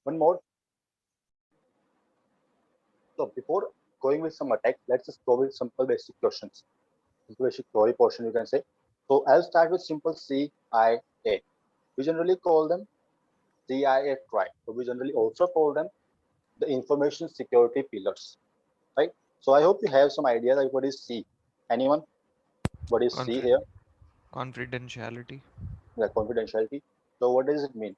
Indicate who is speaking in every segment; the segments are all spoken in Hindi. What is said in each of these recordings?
Speaker 1: one more. So before going with some attack, let's just go with simple basic questions. Simple basic theory portion, you can say. So I'll start with simple CIA. We generally call them CIA tribe. So we generally also call them the information security pillars, right? So I hope you have some idea like what is C. Anyone? What is C
Speaker 2: Confi-
Speaker 1: here?
Speaker 2: confidentiality.
Speaker 1: The confidentiality. So what does it mean?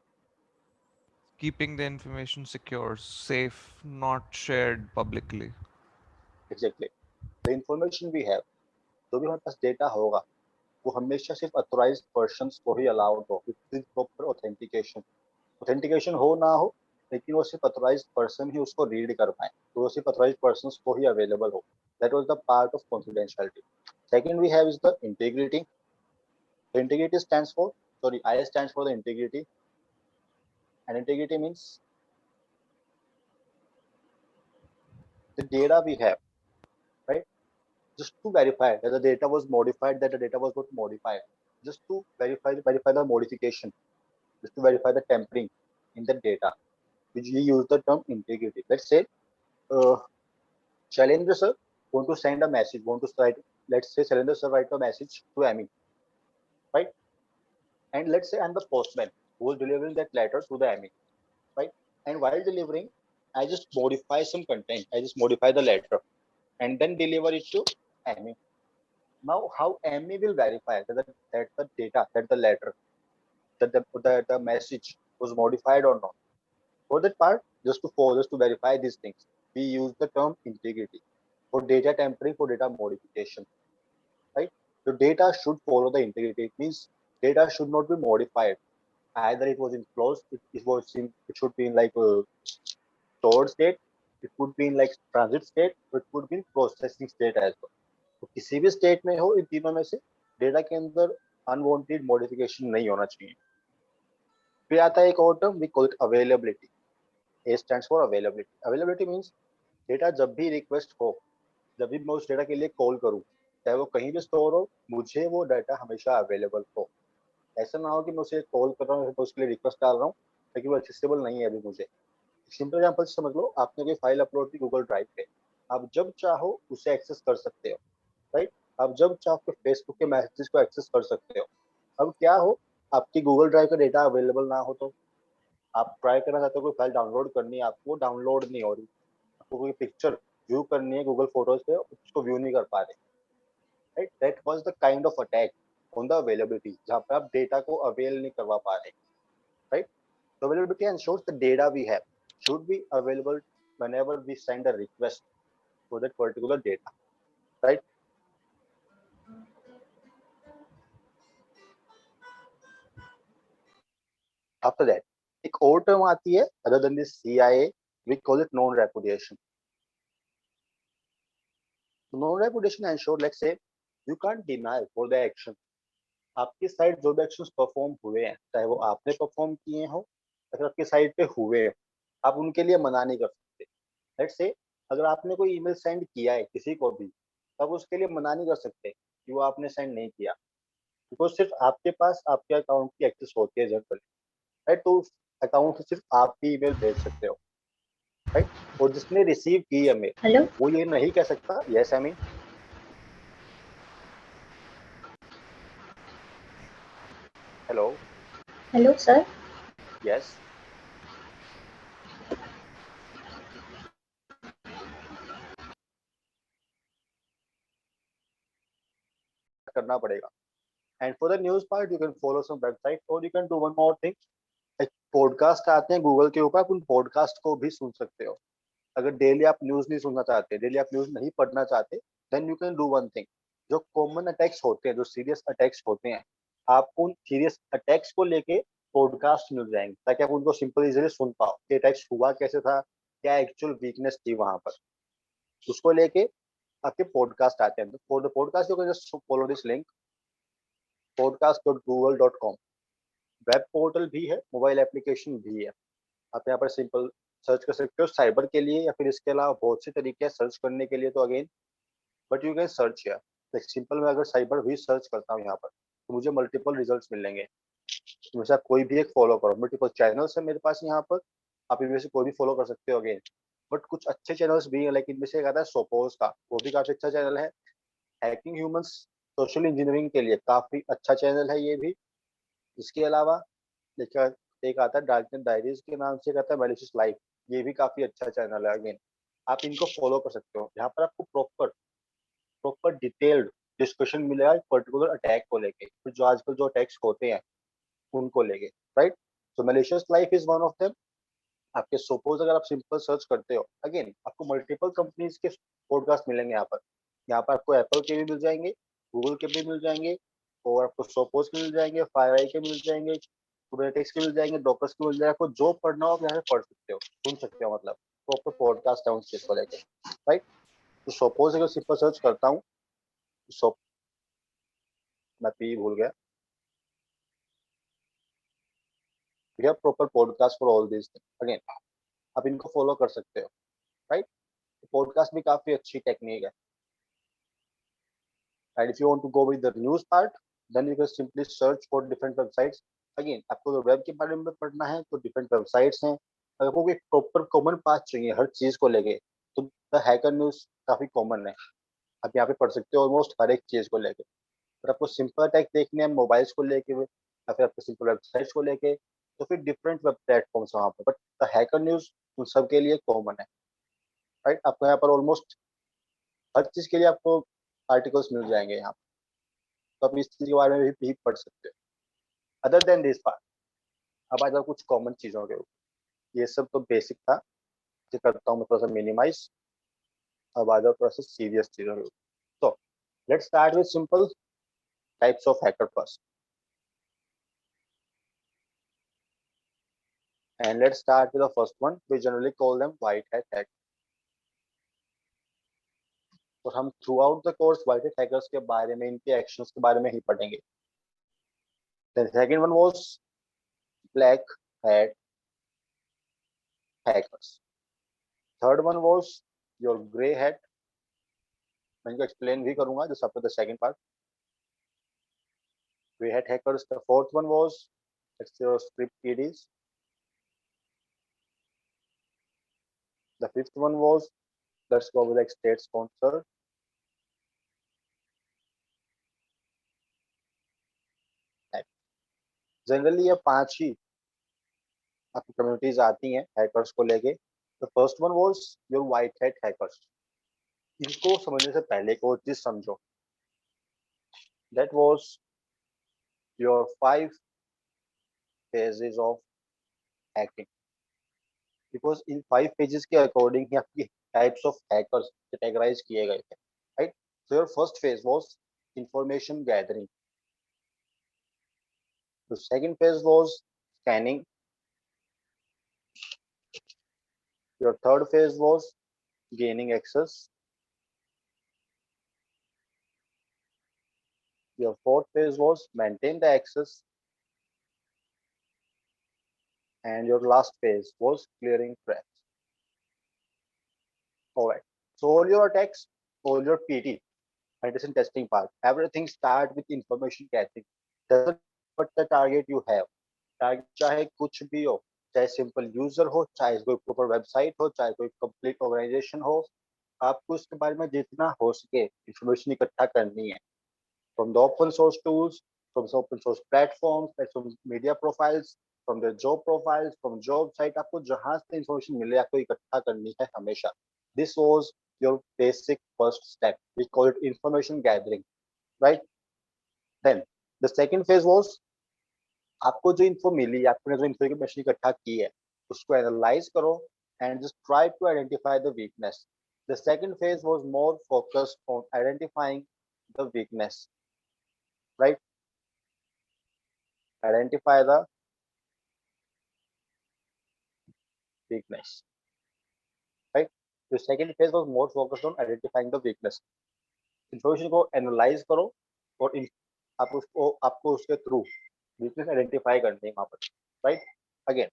Speaker 2: Keeping the information secure, safe, not shared publicly.
Speaker 1: Exactly. The information we have, जो भी हमारे पास डेटा होगा वो हमेशा सिर्फ ऑथराइज्ड पर्सन्स को ही अलाउड हो विद प्रॉपर ऑथेंटिकेशन। ऑथेंटिकेशन हो ना हो लेकिन वो सिर्फ ऑथराइज्ड पर्सन ही उसको रीड कर पाए, तो वो सिर्फ ऑथराइज्ड पर्सन्स को ही अवेलेबल हो। That was the part of confidentiality. Second we have is the integrity. Integrity stands for, sorry, I stands for the integrity, and integrity means the data we have, right? Just to verify that the data was modified, that the data was not modified, just to verify the modification, just to verify the tampering in the data, which we use the term integrity. Let's say uh, Shailendra sir want to send a message, want to write, let's say Shailendra sir write a message to Amy, right? And let's say I'm the postman who is delivering that letter to the Amy, right? And while delivering, I just modify some content. I just modify the letter and then deliver it to Amy. Now, how Amy will verify that the data, that the letter, that the message was modified or not? For that part, just to verify these things, we use the term integrity for data tampering, for data modification, right? The data should follow the integrity. It means data should not be modified. Either it was enclosed, it should be in like a stored state, it could be in like transit state, it could be in processing state as well. तो किसी भी स्टेट में हो इन तीनों में से डेटा के अंदर अनवांटेड मॉडिफिकेशन नहीं होना चाहिए। फिर आता है एक और term, we call it availability. A stands for availability. Availability means data जब भी रिक्वेस्ट हो, जब भी मैं उस डेटा के लिए कॉल करूं, चाहे वो कहीं भी स्टोर हो, मुझे वो डाटा हमेशा अवेलेबल हो। ऐसा ना हो कि मैं उसे कॉल कर रहा हूँ, मैं उसके लिए रिक्वेस्ट डाल रहा हूँ लेकिन वो एक्सेसिबल नहीं है अभी मुझे। सिंपल एग्जांपल समझ लो, आपने कोई फाइल अपलोड की गूगल ड्राइव पे, आप जब चाहो उसे एक्सेस कर सकते हो, राइट? आप जब चाहो के फेसबुक के मैसेजेस को एक्सेस कर सकते हो। अब क्या हो, आपकी गूगल ड्राइव का डेटा अवेलेबल ना हो तो आप ट्राई करना चाहते हो, कोई फाइल डाउनलोड करनी है आपको, डाउनलोड नहीं हो रही, आपको कोई पिक्चर व्यू करनी है गूगल फोटोज पे, उसको व्यू नहीं कर पा रहे, right? That was the kind of attack on the availability, जहाँ पे आप डेटा को अवेल नहीं करवा पा रहे, right? So availability ensures the data we have should be available whenever we send a request for that particular data, right? After that, एक और term आती है other than this CIA, we call it non-repudiation. So non-repudiation ensure, let's say, you can't deny for the action. आपकी साइड जो भी एक्शंस परफॉर्म हुए हैं, चाहे वो आपने परफॉर्म किए हो या फिर आपकी साइड पे हुए हैं, आप उनके लिए मना नहीं कर सकते। लेट्स से अगर आपने कोई ईमेल सेंड किया है किसी को भी, तब उसके लिए मना नहीं कर सकते कि वो आपने सेंड नहीं किया, बिकॉज सिर्फ आपके पास आपके अकाउंट की एक्सेस होती है जनरली, राइट? तो अकाउंट से सिर्फ आप ही ईमेल भेज सकते हो, राइट? और जिसने रिसीव की है मेल,
Speaker 3: हेलो
Speaker 1: वो ये नहीं कह सकता yes I mean. Hello.
Speaker 3: Hello sir.
Speaker 1: Yes. करना पड़ेगा। And for the news part you can follow some website और you can do one more thing. एक पॉडकास्ट आते हैं गूगल के ऊपर, आप उन पॉडकास्ट को भी सुन सकते हो। अगर डेली आप न्यूज नहीं सुनना चाहते, डेली आप न्यूज नहीं पढ़ना चाहते, then you can do one thing. जो कॉमन अटैक्स होते हैं, जो सीरियस अटैक्स होते हैं, आप उन सीरियस अटैक्स को लेके पॉडकास्ट मिल जाएंगे ताकि आप उनको सिंपल इजीली सुन पाओ कि अटैक्स हुआ कैसे था, क्या एक्चुअल वीकनेस थी वहां पर, उसको लेके आपके पॉडकास्ट आते हैं। For the podcast you can just follow this link, podcast.google.com। Web portal भी है, मोबाइल एप्लीकेशन भी है। आप यहाँ पर सिंपल सर्च कर सकते हो साइबर के लिए, या फिर इसके अलावा बहुत से तरीके हैं सर्च करने के लिए, तो again but you can search here. Like simple मैं अगर साइबर भी सर्च करता हूँ यहाँ पर, तो मुझे मल्टीपल रिजल्ट्स मिलेंगे। हमेशा कोई भी एक फॉलो करो, मल्टीपल चैनल्स है मेरे पास यहाँ पर, आप इनमें से कोई भी फॉलो कर सकते हो अगेन। बट कुछ अच्छे चैनल्स भी हैं, लाइक इनमें से एक आता है सोपोज का, वो भी काफी अच्छा चैनल है। हैकिंग ह्यूमंस सोशल इंजीनियरिंग के लिए काफी अच्छा चैनल है ये भी। इसके अलावा देखा, एक आता है डार्कनेट डायरीज के नाम से, एक आता है मैलिशियस लाइफ, ये भी काफी अच्छा चैनल है अगेन। आप इनको फॉलो कर सकते हो, यहाँ पर आपको प्रॉपर प्रॉपर डिटेल्ड डिस्कशन मिलेगा एक पर्टिकुलर अटैक को लेके, फिर जो आजकल जो अटैक्स होते हैं उनको लेके, right. So malicious life is one of them. आपके सपोज अगर आप सिंपल सर्च करते हो, अगेन आपको मल्टीपल कंपनीज के पॉडकास्ट मिलेंगे यहाँ पर। यहाँ पर आपको एप्पल के भी मिल जाएंगे, गूगल के भी मिल जाएंगे, और आपको सोपोज के मिल जाएंगे, फायरआई के मिल जाएंगे, कुबरनेटिक्स के मिल जाएंगे, डॉकर्स के मिल जाएंगे। आपको जो पढ़ना हो आप यहाँ से पढ़ सकते हो, सुन सकते हो, मतलब प्रॉपर पॉडकास्ट है उस चीज को लेकर, राइट। तो सपोज अगर सिंपल सर्च करता हूँ, सो मैं पी भूल गया, we have proper podcast for all this thing again, आप इनको फॉलो कर सकते हो, राइट। पॉडकास्ट भी काफी अच्छी टेक्निक है। And if you want to go with the news part, then you can simply search for different websites. Again, आपको तो वेब के बारे में पढ़ना है तो डिफरेंट वेबसाइट्स हैं। अगर आपको एक प्रॉपर कॉमन पाथ चाहिए हर चीज को लेके, तो द हैकर न्यूज काफी कॉमन है, आप यहाँ पे पढ़ सकते हो ऑलमोस्ट हर एक चीज को लेके। अगर आपको सिंपल अटैक देखने हैं मोबाइल्स को लेके या फिर आपको सिंपल वेबसाइट्स को लेके, तो फिर डिफरेंट वेब प्लेटफॉर्म्स वहाँ पर, बट द हैकर न्यूज उन सब के लिए कॉमन है, राइट। आपको यहाँ पर ऑलमोस्ट हर चीज के लिए आपको आर्टिकल्स मिल जाएंगे यहाँ पर, तो आप इस चीज के बारे में भी पढ़ सकते हो। अदर देन दिस पार्ट, अब आ जाओ कुछ कॉमन चीजों के ऊपर। ये सब तो बेसिक था, जो करता हूँ मैं थोड़ा सा मिनिमाइज। अब आ जाओ थोड़ा सा सीरियस चीजों के ऊपर। तो let's start with simple types of hacker first, and let's start with the first one, we generally call them white hat hack. और हम throughout the course white hat hackers के बारे में, इनके एक्शंस के बारे में ही पढ़ेंगे। The second one was black hat hackers. Third one was your grey hat, मैं इनको एक्सप्लेन भी करूंगा just after the second part. Grey hat hackers. The fourth one was, let's say, script kiddies. The fifth one was, let's go with like state sponsored. Generally ये पांच ही आपकी कम्युनिटीज आती हैं हैकर्स को लेके। The first one was your white hat hackers. इनको समझने से पहले एक और चीज समझो, that was your 5 phases of hacking. Because in 5 pages के अकॉर्डिंग ही आपकी टाइप्स ऑफ हैकर्स कैटेगराइज किए गए थे, right. So your first phase was information gathering, the second phase was scanning, your third phase was gaining access, your fourth phase was maintain the access, and your last phase was clearing threats. All right. So all your attacks, all your PT, penetration testing part, everything start with information gathering. Doesn't what the target you have. Target चाहे कुछ भी हो, चाहे सिंपल यूजर हो, चाहे कोई प्रॉपर वेबसाइट हो, चाहे कोई कंप्लीट ऑर्गेनाइजेशन हो, आपको उसके बारे में जितना हो सके इंफॉर्मेशन इकट्ठा करनी है। From the open source tools, from the open source platforms, like from media profiles, from the job profiles, from job site, आपको जहां से इंफॉर्मेशन मिले आपको इकट्ठा करनी है हमेशा। This was your basic first step. We call it information gathering, right? Then the second phase was, आपको जो इन्फो मिली, आपने जो इंफॉर्मेशन इकट्ठा की है, उसको एनालाइज करो and just try to identify the weakness. The second phase was more focused on identifying the weakness, right? Identify the weakness, right? The second phase was more focused on identifying the weakness. Information को एनालाइज करो और आपको उसके थ्रू वीकनेस आइडेंटिफाई करनी है वहां पर, राइट। अगेन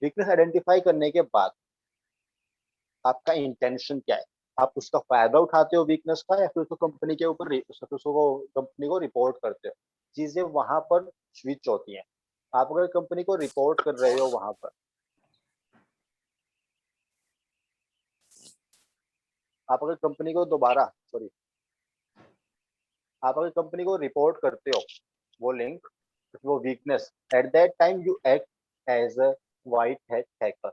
Speaker 1: वीकनेस आइडेंटिफाई करने के बाद आपका इंटेंशन क्या है, आप उसका फायदा उठाते हो वीकनेस का, या फिर उसको कंपनी के ऊपर उसको कंपनी को रिपोर्ट करते हो। चीजें वहां पर स्विच होती हैं। आप अगर कंपनी को रिपोर्ट कर रहे हो वहां पर, आप अगर कंपनी को दोबारा सॉरी आप अगर कंपनी को रिपोर्ट करते हो वो लिंक, वो weakness, at that time you act as a white hat hacker.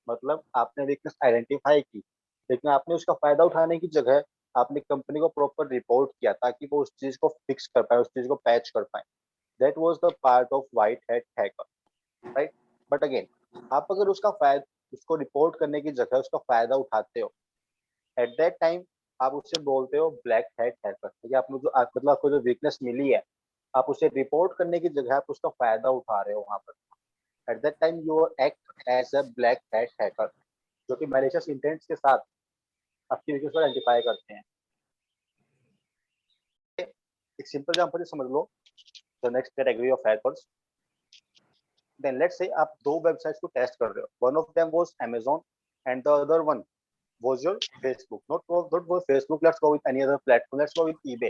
Speaker 1: मतलब आपने वीकनेस आइडेंटिफाई की, लेकिन आपने उसका फायदा उठाने की जगह आपने कंपनी को प्रॉपर रिपोर्ट किया ताकि वो उस चीज को फिक्स कर पाए, उस चीज को पैच कर पाए। That was the part of white hat hacker, right. But again, आप अगर उसका फायदा, उसको रिपोर्ट करने की जगह उसका फायदा उठाते हो, एट दैट टाइम आप उससे बोलते हो ब्लैक हैट हैकर। ठीक है, आपने जो मतलब आपको जो वीकनेस मिली है, आप उसे रिपोर्ट करने की जगह आप उसका फायदा उठा रहे हो वहां पर। At that time you act as a black hat hacker, जो कि मैलिशियस इंटेंट्स के साथ आपकी वीकनेस को आइडेंटिफाई करते हैं। एक सिंपल एग्जांपल समझ लो, the next category of hackers. Then let's say आप दो वेबसाइट्स को टेस्ट कर रहे हो, one of them was Amazon and the other one was your Facebook. Not for Facebook. Let's go with any other platform. Let's go with eBay.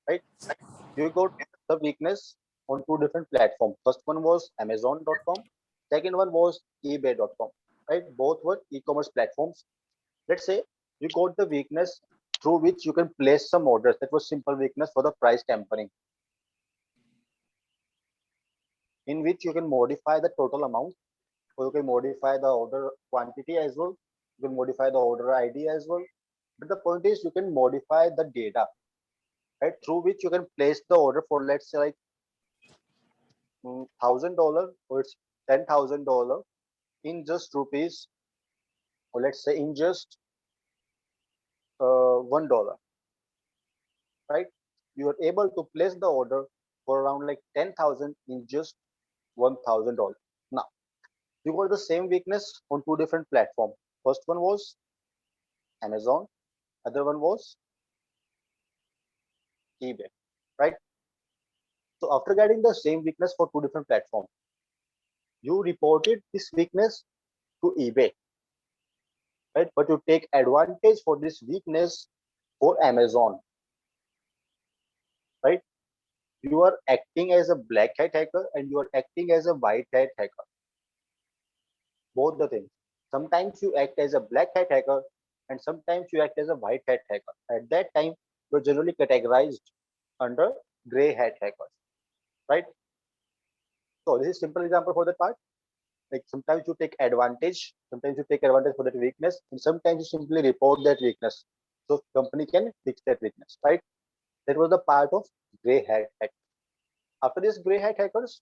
Speaker 1: Right? You got the weakness on two different platforms. First one was Amazon.com. Second one was eBay.com. Right? Both were e-commerce platforms. Let's say you got the weakness through which you can place some orders. That was simple weakness for the price tampering, in which you can modify the total amount, or you can modify the order quantity as well. You can modify the order ID as well. But the point is, you can modify the data, right, through which you can place the order for, let's say, like $1,000 or it's $10,000 in just rupees, or let's say in just $1, right? You are able to place the order for around like 10,000 in just $1,000. Now you got the same weakness on two different platforms. First one was Amazon, other one was eBay, right? So after getting the same weakness for two different platforms, you reported this weakness to eBay, right? But you take advantage for this weakness for Amazon, right? You are acting as a black hat hacker and you are acting as a white hat hacker. Both the things. Sometimes you act as a black hat hacker and sometimes you act as a white hat hacker. At that time, you're generally categorized under gray hat hackers, right? So this is simple example for that part. Like sometimes you take advantage, sometimes you take advantage for that weakness, and sometimes you simply report that weakness, so company can fix that weakness, right? That was the part of gray hat hack. After this gray hat hackers,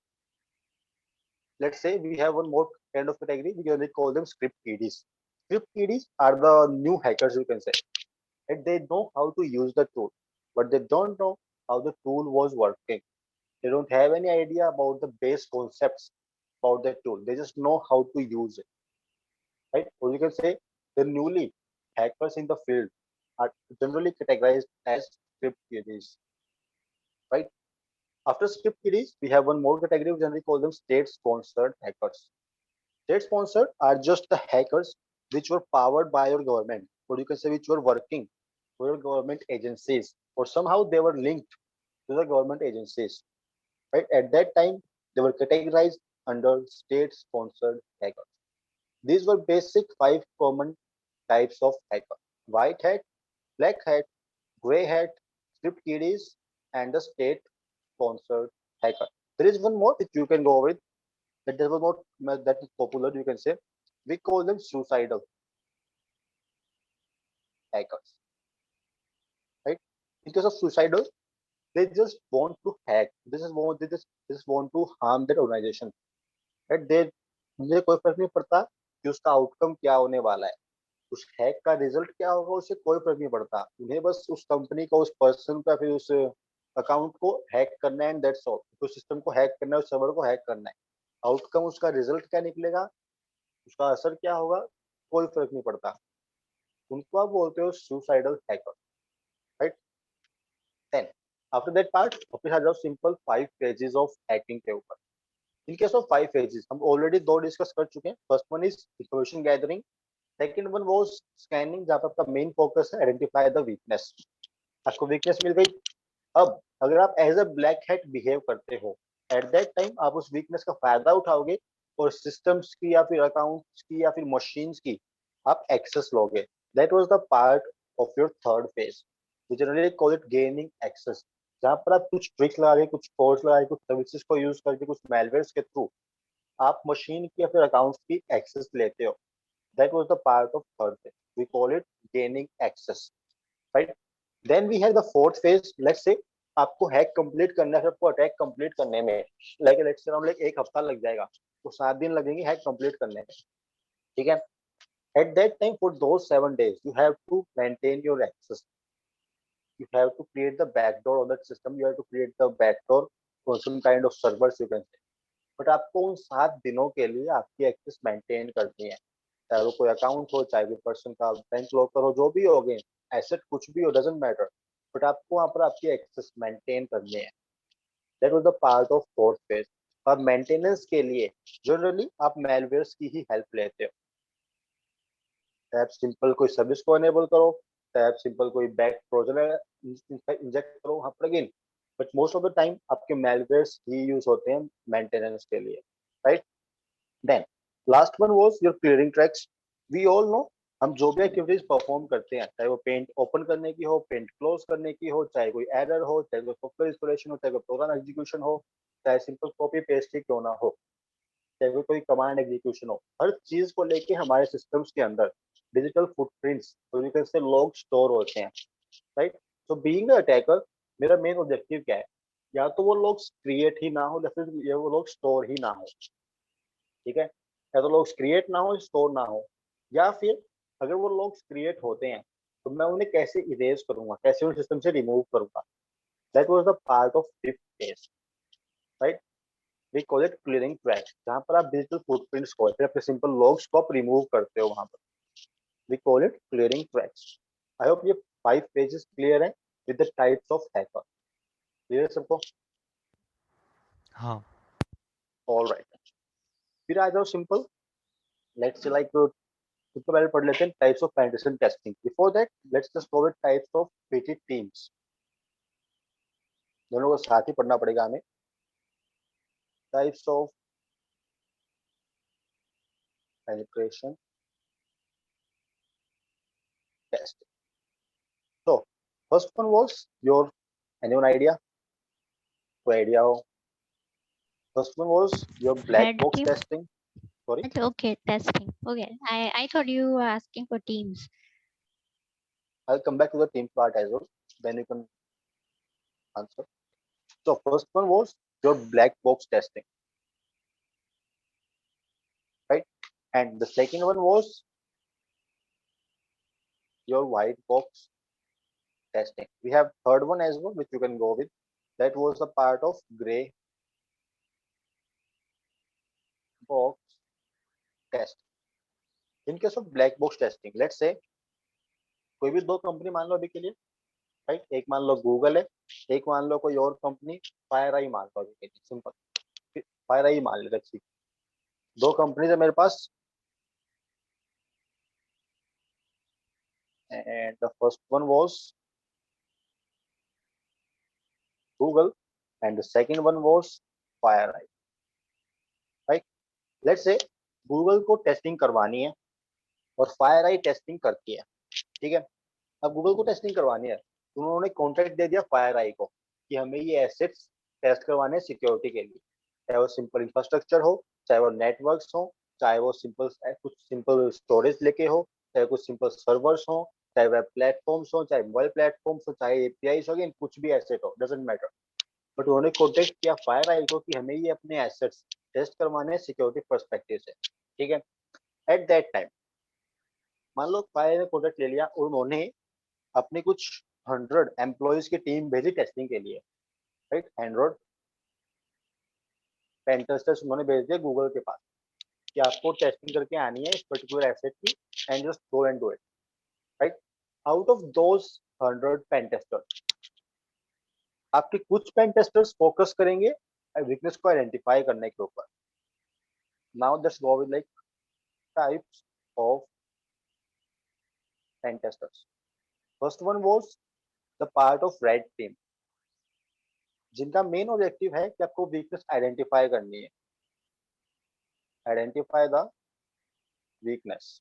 Speaker 1: let's say we have one more kind of category. We can call them script kiddies. Script kiddies are the new hackers, you can say, and they know how to use the tool, but they don't know how the tool was working. They don't have any idea about the base concepts about the tool. They just know how to use it, right? Or you can say the newly hackers in the field are generally categorized as script kiddies, right? After script kiddies, we have one more category. We generally call them state-sponsored hackers. State-sponsored are just the hackers which were powered by your government, or you can say which were working for your government agencies, or somehow they were linked to the government agencies, right? At that time, they were categorized under state-sponsored hackers. These were basic five common types of hacker: white hat, black hat, gray hat, script kiddies, and the state sponsored hacker. There is one more which you can go with that was not that is popular. You can say we call them suicidal hackers, right? In case of suicidal, they just want to hack. They just want to harm that organization, right? They मुझे कोई फर्क नहीं पड़ता कि उसका आउटकम क्या होने वाला है, उस हैक का रिजल्ट क्या होगा, उससे कोई फर्क नहीं पड़ता। उन्हें बस उस कंपनी को, उस पर्सन का, फिर उस अकाउंट को हैक करना है एंड दैट्स ऑल। तो सिस्टम को हैक करना है, उस सर्वर को हैक करना है। आउटकम, उसका रिजल्ट क्या निकलेगा, उसका असर क्या होगा, कोई फर्क नहीं पड़ता। उनको आप बोलते हो suicidal hacker, right. Then after that part वापस आ जाओ सिंपल 5 फेजेस ऑफ हैकिंग के ऊपर। इन केस ऑफ 5 फेजेस हम ऑलरेडी दो डिस्कस कर चुके हैं। First one is information gathering, second one was scanning, जहां पर आपका मेन फोकस है आइडेंटिफाई द वीकनेस। आपको वीकनेस मिल गई। अब अगर आप as a black hat behave करते हो, एट दैट टाइम आप उस वीकनेस का फायदा उठाओगे और सिस्टम्स की या फिर अकाउंट्स की या फिर मशीन्स की आप एक्सेस लोगे। That was the part of your third phase. We generally call it gaining access. जहाँ पर आप कुछ ट्रिक्स लगा के, कुछ कोड्स लगा के, कुछ सर्विसेज को यूज करके, कुछ मेलवेयर्स के थ्रू आप मशीन की या फिर अकाउंट्स की एक्सेस लेते हो. That was the part of third phase. We call it gaining access, right? Then we have the fourth phase. Let's say आपको हैक कंप्लीट करना है, आपको अटैक कंप्लीट करने में लेट्स से अराउंड एक हफ्ता लग जाएगा, तो 7 दिन लगेंगे हैक कंप्लीट करने में. ठीक है. At that time, for those 7 days, you have to maintain your access. You have to create the backdoor on that system. You have to create the backdoor for some kind of servers, you can say. But आपको उन 7 दिनों के लिए आपकी एक्सेस मेंटेन करनी है, चाहे वो कोई अकाउंट हो, चाहे वो पर्सन का बैंक लॉकर हो, जो भी हो गए एसेट कुछ भी हो, डजेंट मैटर, बट आपको वहां पर आपकी एक्सेस मेंटेन करनी है. That was the part of fourth phase. और मेंटेनेंस के लिए जनरली आप मेलवेयर्स की ही हेल्प लेते हो. चाहे आप सिंपल कोई सर्विस को एनेबल करो, चाहे आप सिंपल कोई बैक ट्रोजन इंजेक्ट करो वहां पर again, but most of the time आपके मेलवेयर्स ही यूज होते हैं मेंटेनेंस के लिए, right. Then last one was your clearing tracks. We all know हम जो भी एक्टिविटीज परफॉर्म करते हैं, चाहे वो पेंट ओपन करने की हो, पेंट क्लोज करने की हो, चाहे कोई एरर हो, चाहे कोई सॉफ्टवेयर इंस्टॉलेशन हो, चाहे कोई प्रोग्राम एग्जीक्यूशन हो, चाहे सिंपल कॉपी पेस्ट ही क्यों ना हो, चाहे वो कोई कमांड एग्जीक्यूशन हो, हर चीज को लेके हमारे सिस्टम्स के अंदर डिजिटल फुटप्रिंट्स तरीके से लॉग स्टोर होते हैं, right. So being a attacker, मेरा मेन ऑब्जेक्टिव क्या है, या तो वो लॉग्स क्रिएट ही ना हो, या फिर ये वो लॉग स्टोर ही ना हो. ठीक है. या तो लॉग्स क्रिएट ना हो, स्टोर ना हो, या फिर अगर वो लॉग्स क्रिएट होते हैं तो मैं उन्हें कैसे इरेज करूंगा, कैसे उन सिस्टम से रिमूव करूंगा. That was the part of fifth phase, right. We call it clearing tracks, जहां पर आप डिजिटल फुटप्रिंट्स को, फिर अपने सिंपल लॉग्स को आप रिमूव करते हो वहां पर. We call it clearing tracks. I hope ये 5 पेजेस क्लियर है with the types of hacker. Clear है सबको?
Speaker 2: हाँ.
Speaker 1: ऑलराइट. फिर आ जाओ सिंपल, लेट्स से लाइक सबसे पहले पढ़ लेते हैं types of penetration testing. Before that let's just go with types of PT teams. दोनों को साथ ही पढ़ना पड़ेगा हमें. Types of penetration testing. So first one was your, anyone idea? कोई idea हो? First one was your black
Speaker 3: Red
Speaker 1: box
Speaker 3: team.
Speaker 1: testing. Sorry.
Speaker 3: Okay, testing. Okay, I thought you were asking for teams.
Speaker 1: I'll come back to the team part as well. Then you can answer. So first one was your black box testing, right? And the second one was your white box testing. We have third one as well, which you can go with. That was the part of gray box testing. In case of black box testing, let's say कोई भी दो कंपनी मान लो अभी के लिए, राइट. एक मान लो गूगल है, एक मान लो कोई और कंपनी, फायर आई मान लो अभी के लिए, सिंपल फायर आई मान ले. अच्छी दो कंपनी है मेरे पास, and the first one was Google and the second one was FireEye, right. Let's say Google को टेस्टिंग करवानी है और FireEye टेस्टिंग करती है. ठीक है. अब गूगल को टेस्टिंग करवानी है तो उन्होंने कॉन्ट्रैक्ट दे दिया FireEye को कि हमें ये एसेट्स टेस्ट करवाने हैं सिक्योरिटी के लिए, चाहे वो सिंपल इंफ्रास्ट्रक्चर हो, चाहे वो नेटवर्क्स हो, चाहे वो सिंपल कुछ सिंपल स्टोरेज लेके हो, चाहे कुछ सिंपल सर्वर्स हो, चाहे वेब प्लेटफॉर्म्स हो, चाहे मोबाइल प्लेटफॉर्म्स हो, चाहे एपीआईज हो, कुछ भी एसेट हो, डजेंट मैटर. बट उन्होंने कॉन्टेक्ट किया FireEye को कि हमें ये अपने एसेट्स टेस्ट करवाने हैं सिक्योरिटी पर्सपेक्टिव से. ठीक है. एट दैट टाइम मान लो FireEye ने कॉन्टेक्ट ले लिया और उन्होंने अपने कुछ 100 एम्प्लॉयज की टीम भेजी टेस्टिंग के लिए, राइट. 100 पेन टेस्टर्स उन्होंने भेज दिया गूगल के पास कि आपको टेस्टिंग करके आनी है इस पर्टिकुलर एसेट की, and just go and do it, right. Out of those 100 pen testers, आपके कुछ पेन टेस्टर्स फोकस करेंगे वीकनेस को आइडेंटिफाई करने के ऊपर. Now let's go with like types of pen testers. First one was the part of red team, जिनका मेन ऑब्जेक्टिव है कि आपको वीकनेस आइडेंटिफाई करनी है. Identify the weakness,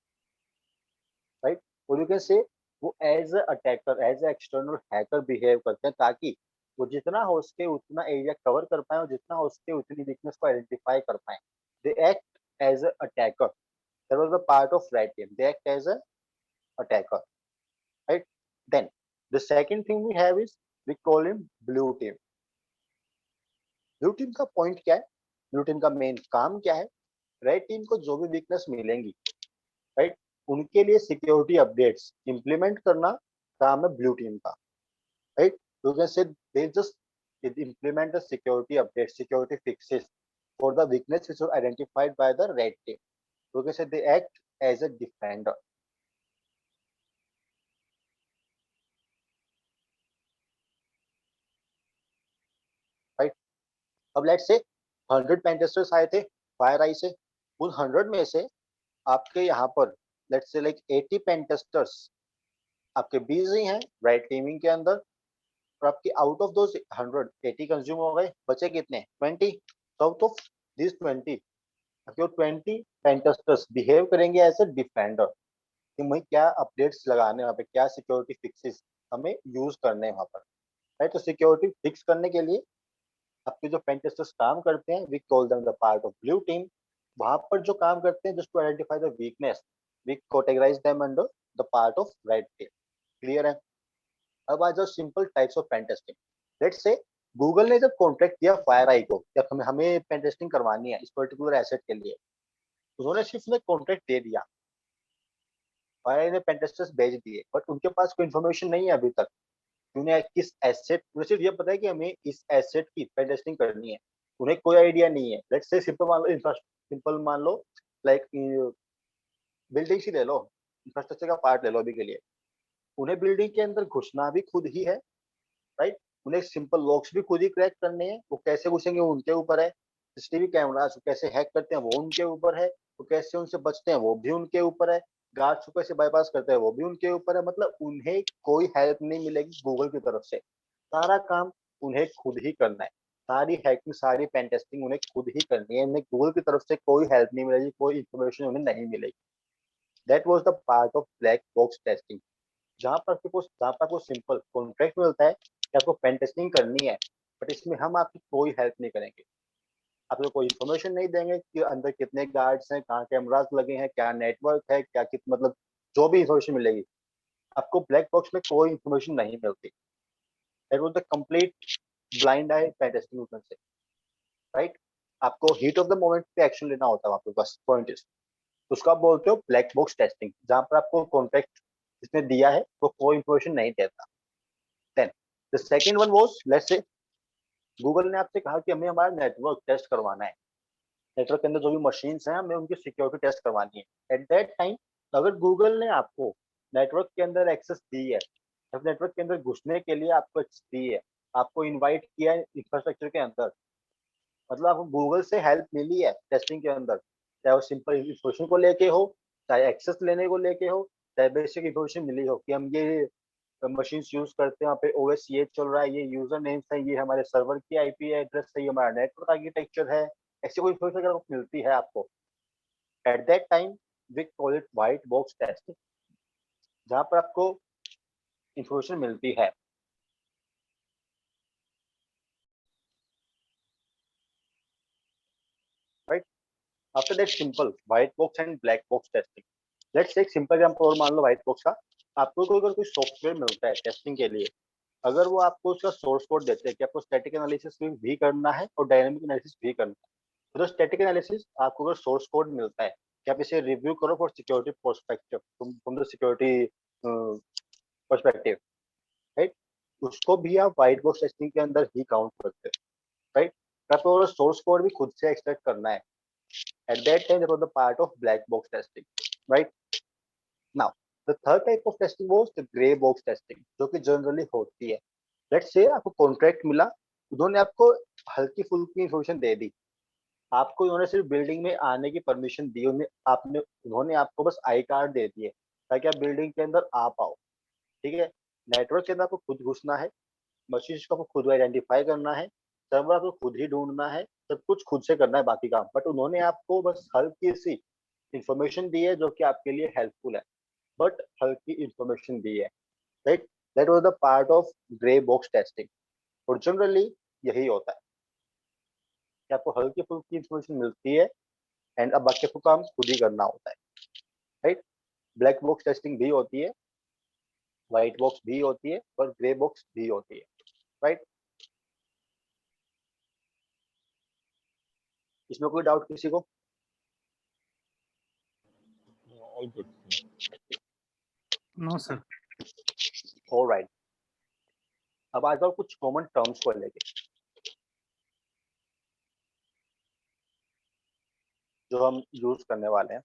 Speaker 1: right. और यू कैन से वो as a attacker, as a external hacker behave करते हैं, ताकि वो जितना हो सके उतना एरिया कवर कर पाए और जितना हो सके उतनी वीकनेस को आइडेंटिफाई कर पाए. They act as a attacker. That was the part of red team. They act as a attacker, right? Then the second thing we have is we call him blue team. Blue team का पॉइंट क्या है, ब्लू टीम का मेन काम क्या है? रेड टीम को जो भी वीकनेस मिलेंगी, राइट, उनके लिए सिक्योरिटी अपडेट्स इंप्लीमेंट करना काम है ब्लू टीम का, राइट. यू कैन से they just implement the security updates, security fixes for the weakness which were identified by the red team. You can say they act as a defender. Right. अब लेट्स से 100 पेंटेस्टर्स आए थे फायर आई से. उन 100 में से आपके यहाँ पर लेट्स से लाइक 80 पेंटेस्टर्स आपके बिजी हैं राइट टीमिंग के अंदर, और आपके आउट ऑफ दोस 100 80 कंज्यूम हो गए, बचे कितने? 20. आउट ऑफ दिस 20 आपके 20 पेंटेस्टर्स बिहेव करेंगे एज अ डिफेंडर कि हमें क्या अपडेट्स लगाने, वहाँ पे क्या सिक्योरिटी फिक्सेस हमें यूज करने हैं वहाँ पर, राइट. तो सिक्योरिटी फिक्स करने के लिए आपके जो पेंटेस्टर्स काम करते हैं, we call them the part of blue team. वहां पर जो काम करते हैं just to identify the weakness, we categorise them under the part of red team. Clear है? अब आ जाओ simple types of pen testing. Let's say Google ने जब कॉन्ट्रैक्ट किया फायर आई को, जब हमें पेन टेस्टिंग करवानी है इस पर्टिकुलर एसेट के लिए, उन्होंने सिर्फ कॉन्ट्रैक्ट दे दिया, फायर आई ने पेन टेस्टर्स भेज दिए, बट उनके पास कोई इन्फॉर्मेशन नहीं है अभी तक उन्हें किस एसेट, उन्हें सिर्फ ये पता है कि हमें इस एसेट की पेन टेस्टिंग करनी है. उन्हें कोई आइडिया नहीं है. लेट्स से सिंपल मान लो लाइक बिल्डिंग ही ले लो, इंफ्रास्ट्रक्चर का पार्ट ले लो अभी के लिए. उन्हें बिल्डिंग के अंदर घुसना भी खुद ही है, राइट. उन्हें सिंपल लॉक्स भी खुद ही क्रैक करने हैं. वो कैसे घुसेंगे वो उनके ऊपर है. सीसीटीवी कैमरास कैसे हैक करते हैं वो उनके ऊपर है. वो कैसे उनसे बचते हैं वो भी उनके ऊपर है. गार्ड्स को कैसे बाईपास करते हैं वो भी उनके ऊपर है. मतलब उन्हें कोई हेल्प नहीं मिलेगी गूगल की तरफ से. सारा काम उन्हें खुद ही करना है. सारी हैकिंग, सारी पेन टेस्टिंग उन्हें खुद ही करनी है. उन्हें गूगल की तरफ से कोई हेल्प नहीं मिलेगी, कोई इन्फॉर्मेशन उन्हें नहीं मिलेगी. That was the part of black box testing. जहाँ पर आपको सिंपल कॉन्ट्रैक्ट मिलता है कि आपको पेन टेस्टिंग करनी है, बट इसमें हम आपकी कोई हेल्प नहीं करेंगे. आपको कोई इन्फॉर्मेशन नहीं देंगे कि अंदर कितने गार्ड्स हैं, कहाँ कैमरास लगे हैं, क्या नेटवर्क है, क्या कित मतलब जो भी इन्फॉर्मेशन मिलेगी आपको ब्लैक बॉक्स में कोई इन्फॉर्मेशन नहीं मिलती. That was the complete blind eye pen testing से, राइट. आपको हीट ऑफ द मोमेंट पे एक्शन लेना होता है वहाँ पे, बस पॉइंट इज. उसको आप बोलते हो ब्लैक बॉक्स टेस्टिंग, जहाँ पर आपको कॉन्ट्रैक्ट जिसने दिया है वो कोई इन्फॉर्मेशन नहीं देता. Then the second one was let's say Google ने आपसे कहा कि हमें हमारा नेटवर्क टेस्ट करवाना है. नेटवर्क के अंदर जो भी मशीन्स हैं हमें उनकी सिक्योरिटी टेस्ट करवानी है. एट दैट टाइम अगर गूगल ने आपको नेटवर्क के अंदर एक्सेस दी है, नेटवर्क के अंदर घुसने के लिए आपको एक्सेस दी है, आपको इनवाइट किया है इंफ्रास्ट्रक्चर के अंदर, मतलब आपको गूगल से हेल्प मिली है टेस्टिंग के अंदर, चाहे वो सिंपल इंफॉर्मेशन को लेके हो, चाहे एक्सेस लेने को लेके हो, चाहे बेसिक इंफॉर्मेशन मिली हो कि हम ये मशीन यूज करते हैं, वहाँ पे ओएस ये चल रहा है, ये यूजर नेम्स है, ये हमारे सर्वर की आईपी एड्रेस है, ये हमारा नेटवर्क आर्किटेक्चर है, ऐसी कोई इन्फॉर्मेशन अगर मिलती है आपको, at that time we call it white box testing, जहाँ पर आपको इंफॉर्मेशन मिलती है. Right. After that simple white box and black box testing. Let's एक सिंपल एग्जांपल और मान लो व्हाइट बॉक्स का. आपको कोई सॉफ्टवेयर मिलता है टेस्टिंग के लिए, अगर वो आपको उसका सोर्स कोड देते हैं कि आपको स्टैटिक एनालिसिस भी करना है और डायनामिक एनालिसिस भी करना है, तो स्टैटिक एनालिसिस आपको अगर सोर्स कोड मिलता है कि आप इसे रिव्यू करो for security perspective, from the security perspective, right, उसको भी आप व्हाइट बॉक्स टेस्टिंग के अंदर ही काउंट करते हैं, राइट. आपको अगर सोर्स कोड भी खुद से एक्सट्रैक्ट करना है, eight that time that was the part of black box testing, right. Now the third type of testing was the grey box testing, जो कि जनरली होती है. लेट्स से आपको कॉन्ट्रैक्ट मिला, उन्होंने आपको हल्की फुल्की इंफॉर्मेशन दे दी, आपको उन्होंने सिर्फ बिल्डिंग में आने की परमिशन दी, उन्होंने आपको बस आई कार्ड दे दिए ताकि आप बिल्डिंग के अंदर आ पाओ, ठीक है. नेटवर्क के अंदर आपको खुद घुसना है, मशीन को आपको खुद आइडेंटिफाई करना है, सर्वर आपको खुद ही ढूंढना है, सब कुछ खुद से करना है बाकी काम, बट उन्होंने आपको बस हल्की सी इंफॉर्मेशन दी है जो कि आपके लिए हेल्पफुल है, बट हल्की इंफॉर्मेशन दी है, right? That was the part of grey box testing. और जनरली यही होता है कि आपको हल्की फुल्की इंफॉर्मेशन मिलती है एंड अब बाकी आपको काम खुद ही करना होता है, राइट? ब्लैक बॉक्स टेस्टिंग भी होती है, व्हाइट बॉक्स भी होती है और ग्रे बॉक्स भी होती है, राइट? इसमें कोई डाउट किसी को?
Speaker 4: All good.
Speaker 2: No, sir.
Speaker 1: Alright, अब आ जाओ कुछ कॉमन टर्म्स को लेके जो हम यूज करने वाले हैं,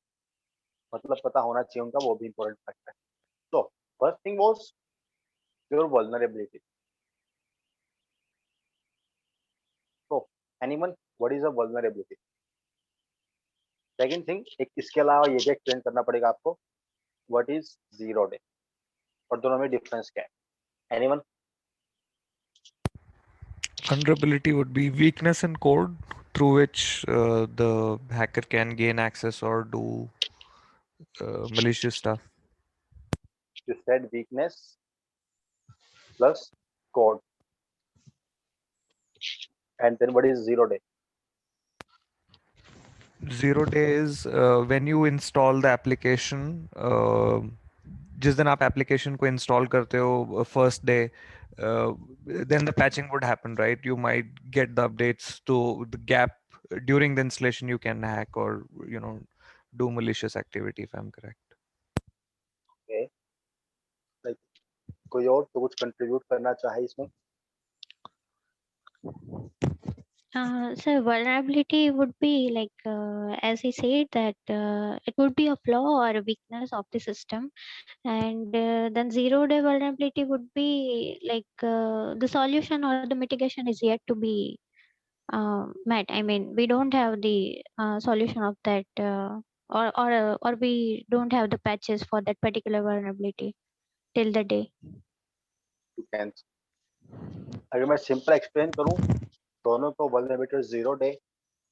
Speaker 1: मतलब पता होना चाहिए उनका, वो भी इंपॉर्टेंट फैक्टर है। तो first thing was your vulnerability. तो anyone, what is a vulnerability? Second thing, एक इसके अलावा ये भी एक्सप्लेन करना पड़ेगा आपको, व्हाट इज जीरो डे और दोनों में डिफरेंस क्या है? Anyone?
Speaker 2: Vulnerability would be weakness in code through which the hacker can gain access or do malicious stuff.
Speaker 1: You said weakness plus code, and then what is zero day?
Speaker 2: Zero day is when you install the application. जिस दिन आप application को install करते हो first day, then the patching would happen, right? You might get the updates to the gap during the installation. You can hack or do malicious activity, if I'm correct.
Speaker 1: Okay, like कोई और तो कुछ कंट्रीब्यूट करना चाहे इसमें?
Speaker 3: So vulnerability would be like, as he said, that it would be a flaw or a weakness of the system, and then zero-day vulnerability would be like the solution or the mitigation is yet to be met. I mean, we don't have the solution of that, or we don't have the patches for that particular vulnerability till the day.
Speaker 1: You can, अगर मैं सिंपल एक्सप्लेन करूं दोनों को, वल्नरेबिलिटी और जीरो डे,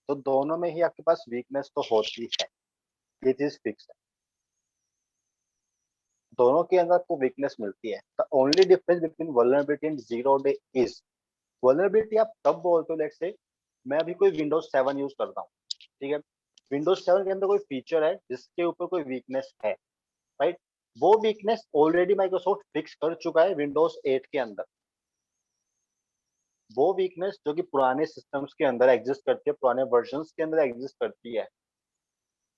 Speaker 1: तो दोनों में ही आपके पास वीकनेस तो होती है, ये चीज फिक्स है, दोनों के अंदर आपको वीकनेस मिलती है। The only difference between vulnerability and zero day is, vulnerability आप तब बोलते हो, लेट्स से मैं अभी कोई विंडोज 7 यूज करता हूँ, ठीक है? विंडोज 7 के अंदर कोई फीचर है जिसके ऊपर कोई वीकनेस है, राइट? वो वीकनेस ऑलरेडी माइक्रोसॉफ्ट फिक्स कर चुका है विंडोज 8 के अंदर। वो वीकनेस जो कि पुराने सिस्टम्स के अंदर एग्जिस्ट करती है, पुराने वर्जन्स के अंदर एग्जिस्ट करती है,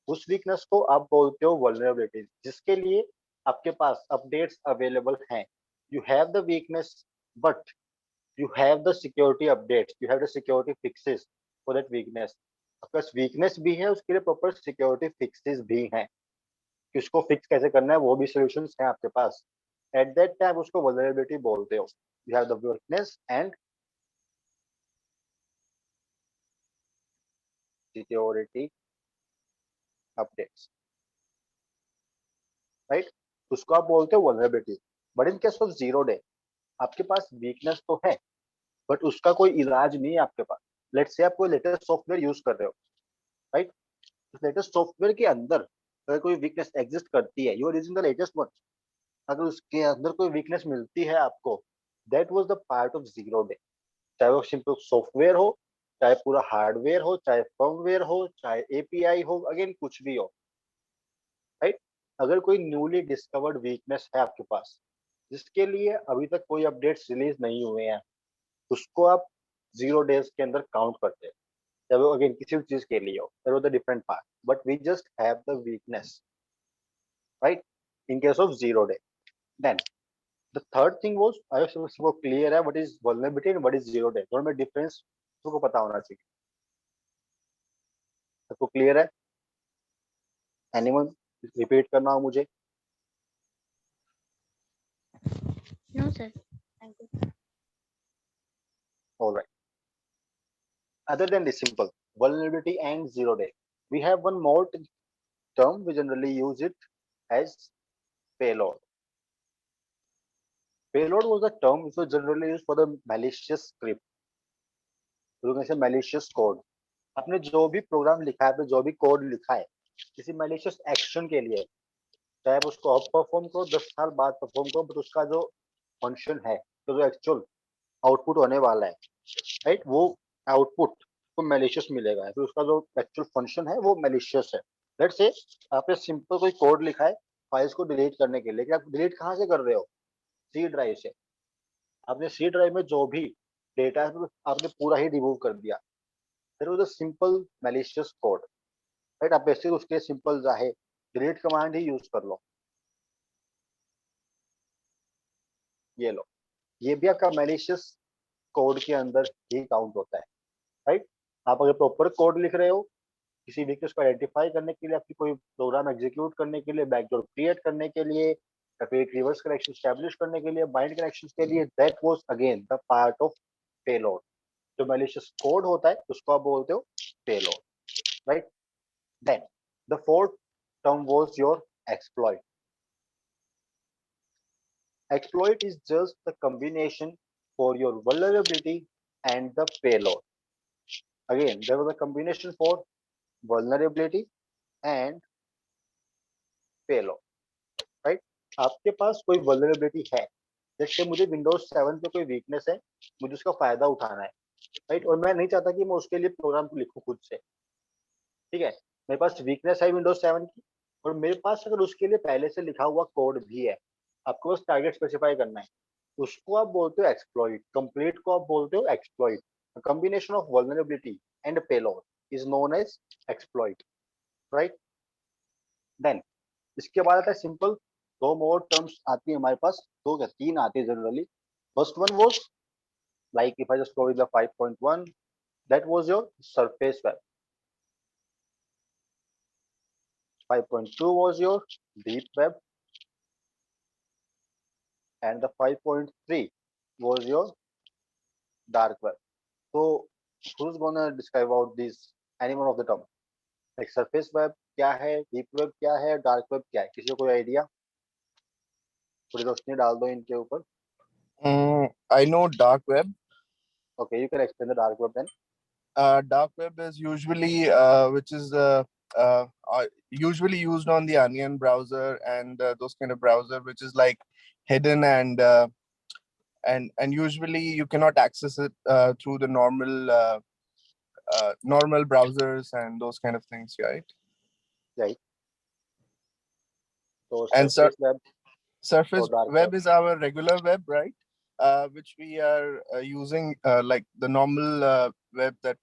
Speaker 1: उस वीकनेस को आप बोलते हो वल्नरेबिलिटी, जिसके लिए आपके पास अपडेट्स अवेलेबल हैं। You have the weakness but you have the security updates, you have the security fixes for that weakness। आपके पास वीकनेस भी है, उसके लिए प्रॉपर सिक्योरिटी फिक्सेस भी हैं कि उसको फिक्स कैसे करना है, वो भी सॉल्यूशंस हैं आपके पास। एट दैट टाइम उसको वल्नरेबिलिटी बोलते हो। You have the weakness and security updates, right? उसको आप बोलते हो vulnerability. But in case of zero day आपके पास वीकनेस तो है बट उसका कोई इलाज नहीं है आपके पास। लेट्स से आप कोई लेटेस्ट सॉफ्टवेयर यूज कर रहे हो, राइट? लेटेस्ट सॉफ्टवेयर के अंदर अगर कोई वीकनेस एग्जिस्ट करती है, you are using the latest one, अगर उसके अंदर कोई वीकनेस मिलती है आपको, that was the part of zero day. चाहे वो सिंपल सॉफ्टवेयर हो, चाहे पूरा हार्डवेयर हो, चाहे फर्मवेयर हो, चाहे एपीआई हो, अगेन कुछ भी हो, राइट? अगर कोई न्यूली डिस्कवर्ड वीकनेस है आपके पास जिसके लिए अभी तक कोई अपडेट्स रिलीज नहीं हुए हैं, उसको आप जीरो डेज के अंदर काउंट करते हैं। जब वो अगेन किसी भी चीज के लिए हो, that was the different part, but we just have the weakness, right? In case of zero day. Then the third thing was, I सबको क्लियर है what is vulnerability and what is zero day, दोनों में डिफरेंस सबको पता होना चाहिए। सबको क्लियर है? एनीवन रिपीट करना हो मुझे?
Speaker 3: No, sir. Thank you.
Speaker 1: Alright, other than this simple vulnerability and zero day, we have one more term, we generally use it as payload. Payload was a term which was generally used for the malicious script, malicious code। आपने जो भी प्रोग्राम लिखा है, आपने जो भी कोड लिखा है किसी malicious एक्शन के लिए, चाहे आप उसको अब परफॉर्म करो 10 साल बाद परफॉर्म करो, बट उसका जो फंक्शन है, तो जो एक्चुअल आउटपुट होने वाला है, राइट, वो आउटपुट को मैलिशियस मिलेगा, फिर उसका जो एक्चुअल फंक्शन है वो मैलिशियस है। लेट्स से आपने सिंपल कोई कोड लिखा है फाइल्स को डिलीट करने के लिए, लेकिन आप डिलीट कहाँ से कर रहे हो? सी ड्राइव से। आपने सी ड्राइव में जो भी डेटा है आपने पूरा ही रिमूव कर दिया, फिर वो सिंपल मैलिशियस कोड, राइट। आप बेसिक उसके सिंपल चाहे डिलीट कमांड ही यूज कर लो, ये लो, ये भी आपका मैलिशियस कोड के अंदर ही काउंट होता है, राइट। आप अगर प्रॉपर कोड लिख रहे हो किसी वीकनेस को आइडेंटिफाई करने के लिए, आपकी कोई प्रोग्राम एग्जीक्यूट करने के लिए, बैकडोर क्रिएट करने के लिए, या फिर रिवर्स कनेक्शन स्टैब्लिश करने के लिए, बाइंड कनेक्शन के लिए, that was again the part of payload. जो मैलिशियस कोड होता है उसको आप बोलते हो payload, right. Then the fourth term was your exploit. Exploit is just the combination for your vulnerability and the payload. Again, there was a combination for vulnerability and payload, right? आपके पास कोई vulnerability है, जैसे मुझे Windows 7 पे कोई weakness है, मुझे उसका फायदा उठाना है, right? और मैं नहीं चाहता कि मैं उसके लिए प्रोग्राम को लिखूं खुद से, ठीक है। मेरे पास वीकनेस है Windows 7 की, और मेरे पास अगर उसके लिए पहले से लिखा हुआ कोड भी है, आपको बस टारगेट स्पेसिफाई करना है, उसको आप बोलते हो एक्सप्लॉइट। कंप्लीट को आप बोलते हो exploit. Combination of vulnerability and payload is known as exploit, right. देन इसके बाद आता है सिंपल। दो मोर टर्म्स आती है हमारे पास, दो क्या तीन आती है generally. First one was like if I just go with the 5.1, that was your surface web. 5.2 was your deep web, and the 5.3 was your dark web. So who's gonna describe about these, any one of the term? Like surface web क्या है, deep web क्या है, dark web क्या है? किसी को कोई आइडिया? थोड़ी रोशनी डाल दो इनके ऊपर।
Speaker 4: I know dark web.
Speaker 1: Okay, you can explain the dark web then.
Speaker 4: Dark web is usually which is usually used on the Onion browser and those kind of browser, which is like hidden and usually you cannot access it through the normal browsers and those kind of things, right?
Speaker 1: Right. So
Speaker 4: And
Speaker 1: surface web
Speaker 4: surface
Speaker 1: or dark
Speaker 4: web
Speaker 1: web.
Speaker 4: is our regular web, right? Which we are using like the normal web that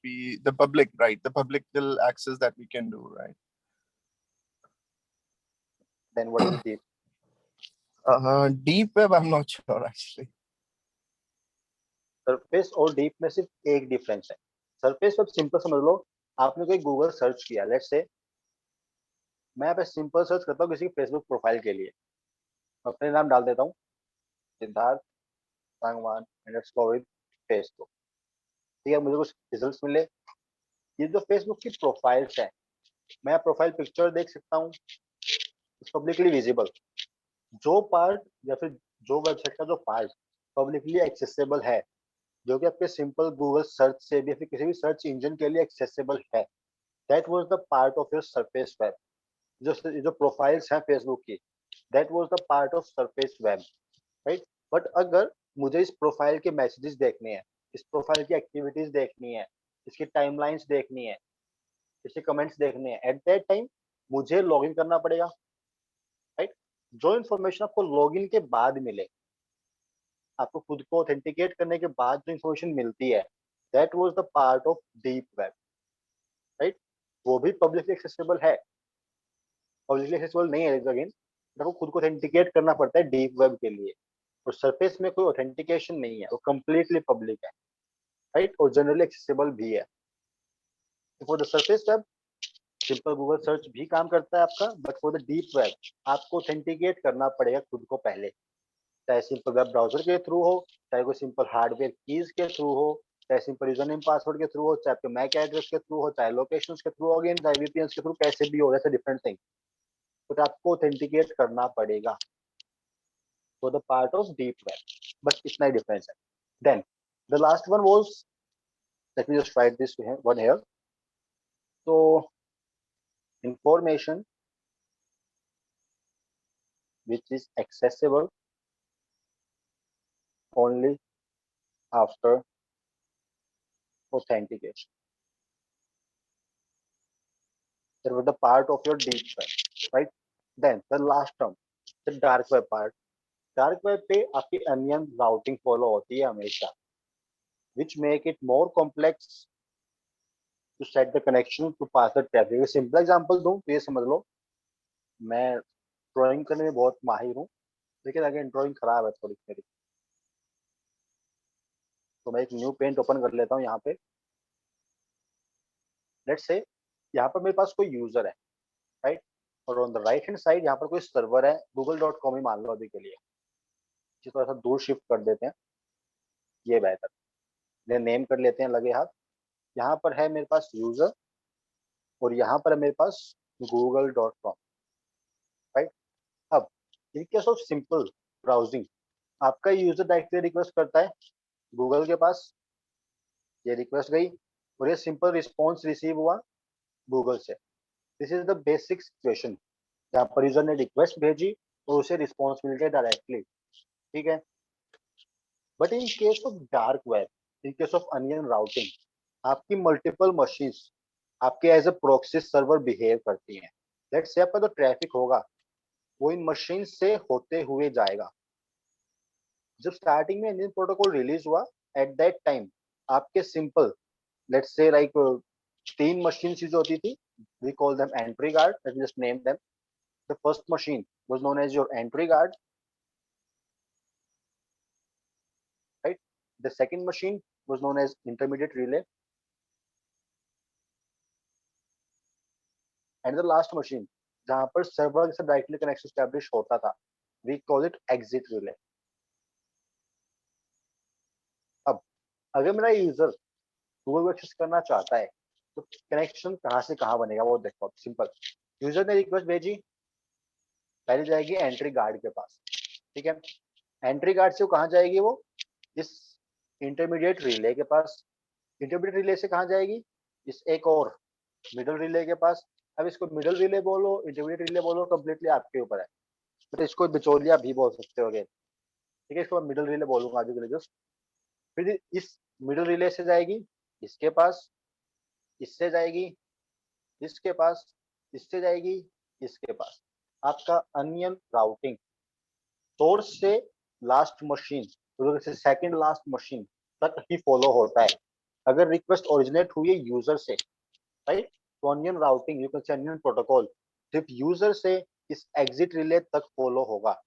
Speaker 4: the public, right? The public will access that we can do, right?
Speaker 1: Then what is the deep?
Speaker 4: Deep web, I'm not sure actually.
Speaker 1: Surface और डीप में सिर्फ एक डिफरेंस है। सरफेस वेब सिंपल समझ लो, आपने कोई गूगल सर्च किया, लेट्स से मैं यहाँ पे सिंपल सर्च करता हूँ किसी की फेसबुक प्रोफाइल के लिए, अपने नाम डाल देता हूँ सिद्धार्थ सांगवान _ फेसबुक, ठीक है। मुझे कुछ रिजल्ट्स मिले। ये जो फेसबुक की प्रोफाइल्स है, मैं प्रोफाइल पिक्चर देख सकता हूँ, पब्लिकली विजिबल। जो पार्ट या फिर जो वेबसाइट का जो पार्ट पब्लिकली एक्सेसिबल है, जो कि आपके सिंपल गूगल सर्च से भी या फिर किसी भी सर्च इंजन के लिए एक्सेसिबल है, that was the part of your surface web. जो प्रोफाइल्स हैं फेसबुक की, that was the part of surface web, right. But अगर मुझे इस प्रोफाइल के मैसेजेस देखने हैं, इस प्रोफाइल की एक्टिविटीज देखनी है, इसकी टाइमलाइंस देखनी है, इसके कमेंट्स देखने हैं, एट दैट टाइम मुझे लॉगिन करना पड़ेगा, राइट। जो इन्फॉर्मेशन आपको लॉगिन के बाद मिले, आपको खुद को ऑथेंटिकेट करने के बाद जो इन्फॉर्मेशन मिलती है, that was the part of deep web, right. वो भी पब्लिकली एक्सेसिबल है, पब्लिकली एक्सेसिबल नहीं है अगेन, आपको खुद को ऑथेंटिकेट करना पड़ता है डीप वेब के लिए। और सरफेस में कोई ऑथेंटिकेशन नहीं है, वो कंप्लीटली पब्लिक है, राइट, और जनरली एक्सेसिबल भी है। For the surface web simple Google search भी काम करता है आपका, but for the deep web आपको ऑथेंटिकेट करना पड़ेगा खुद को पहले, चाहे सिंपल वेब ब्राउजर के थ्रू हो, चाहे कोई सिंपल हार्डवेयर कीज के थ्रू हो, चाहे सिंपल यूजर नेम पासवर्ड के थ्रू हो, चाहे आपके मैक एड्रेस के थ्रू हो, चाहे लोकेशंस के थ्रू हो, अगेन चाहे वीपीएन के थ्रू, कैसे भी हो, जैसे डिफरेंट थिंग, बट आपको ऑथेंटिकेट करना पड़ेगा for the part of deep web. बस इतना ही डिफरेंस है। Then the last one was, let me just write this one here. तो information which is accessible only after authentication. That was the part of your deep web, right? Then the last term, the dark web part. Dark web पे आपकी अनियन राउटिंग फॉलो होती है हमेशा, which make it more complex to set the connection to pass the traffic. Simple example दूं तो ये समझ लो, मैं ड्राइंग करने में बहुत माहिर हूँ, लेकिन अगर ड्राइंग खराब है थोड़ी मेरी, तो मैं एक न्यू पेंट ओपन कर लेता हूँ यहाँ पे. लेट्स से यहाँ पर मेरे पास कोई यूजर है, राइट, और on the right hand side यहाँ पर कोई सर्वर है, google.com ही मान लो अभी के लिए, इसे थोड़ा सा दूर शिफ्ट कर देते हैं, ये बेहतर, ये नेम कर लेते हैं लगे हाथ. यहाँ पर है मेरे पास यूजर और यहाँ पर है मेरे पास google.com, राइट. अब इन केस ऑफ सिंपल ब्राउजिंग, आपका यूजर डायरेक्टली रिक्वेस्ट करता है गूगल के पास, ये रिक्वेस्ट गई और ये सिंपल रिस्पॉन्स रिसीव हुआ गूगल से. This is the basic situation, जहाँ पर यूजर ने रिक्वेस्ट भेजी और उसे रिस्पॉन्स मिल गया डायरेक्टली, ठीक है. But in case of dark web, in case of onion routing, आपकी मल्टीपल मशीन्स आपके as a proxy server behave करती हैं. लेट्स से आपका जो ट्रैफिक होगा वो इन मशीन से होते हुए जाएगा. जब स्टार्टिंग में इंडियन प्रोटोकॉल रिलीज हुआ, एट दैट टाइम आपके simple let's say like 3 machine जो होती थी, we call them entry guard, let's just name them. The first machine was known as your entry guard, right. The second machine was known as intermediate relay, and the last machine जहां पर सर्वर से डायरेक्टली कनेक्शन एस्टैब्लिश होता था, we call it exit relay. अब अगर मेरा यूजर गूगल को एक्सेस करना चाहता है तो कनेक्शन कहाँ से कहाँ बनेगा वो देखो. सिंपल, यूजर ने रिक्वेस्ट भेजी, पहले जाएगी एंट्री गार्ड के पास, ठीक है. एंट्री गार्ड से वो कहाँ जाएगी, वो इस इंटरमीडिएट रिले के पास. इंटरमीडिएट रिले से कहाँ जाएगी, इस एक और मिडल रिले के पास. अब इसको मिडल रिले बोलो, इंटरमीडिएट रिले बोलो, कंप्लीटली आपके ऊपर है, बट इसको बिचौलिया भी बोल सकते हो, ठीक है. इसको मैं मिडल रिले बोलूंगा अभी के लिए जस्ट. फिर इस मिडल रिले से जाएगी इसके पास, इससे जाएगी इसके पास, इससे जाएगी इसके पास. आपका अनियन राउटिंग सोर्स से लास्ट मशीन, से सेकंड लास्ट मशीन तक ही फॉलो होता है. अगर रिक्वेस्ट ओरिजिनेट हुई है यूजर से, राइट, तो अनियन राउटिंग, यू कैन से अनियन प्रोटोकॉल सिर्फ यूजर से इस एग्जिट रिले तक फॉलो होगा.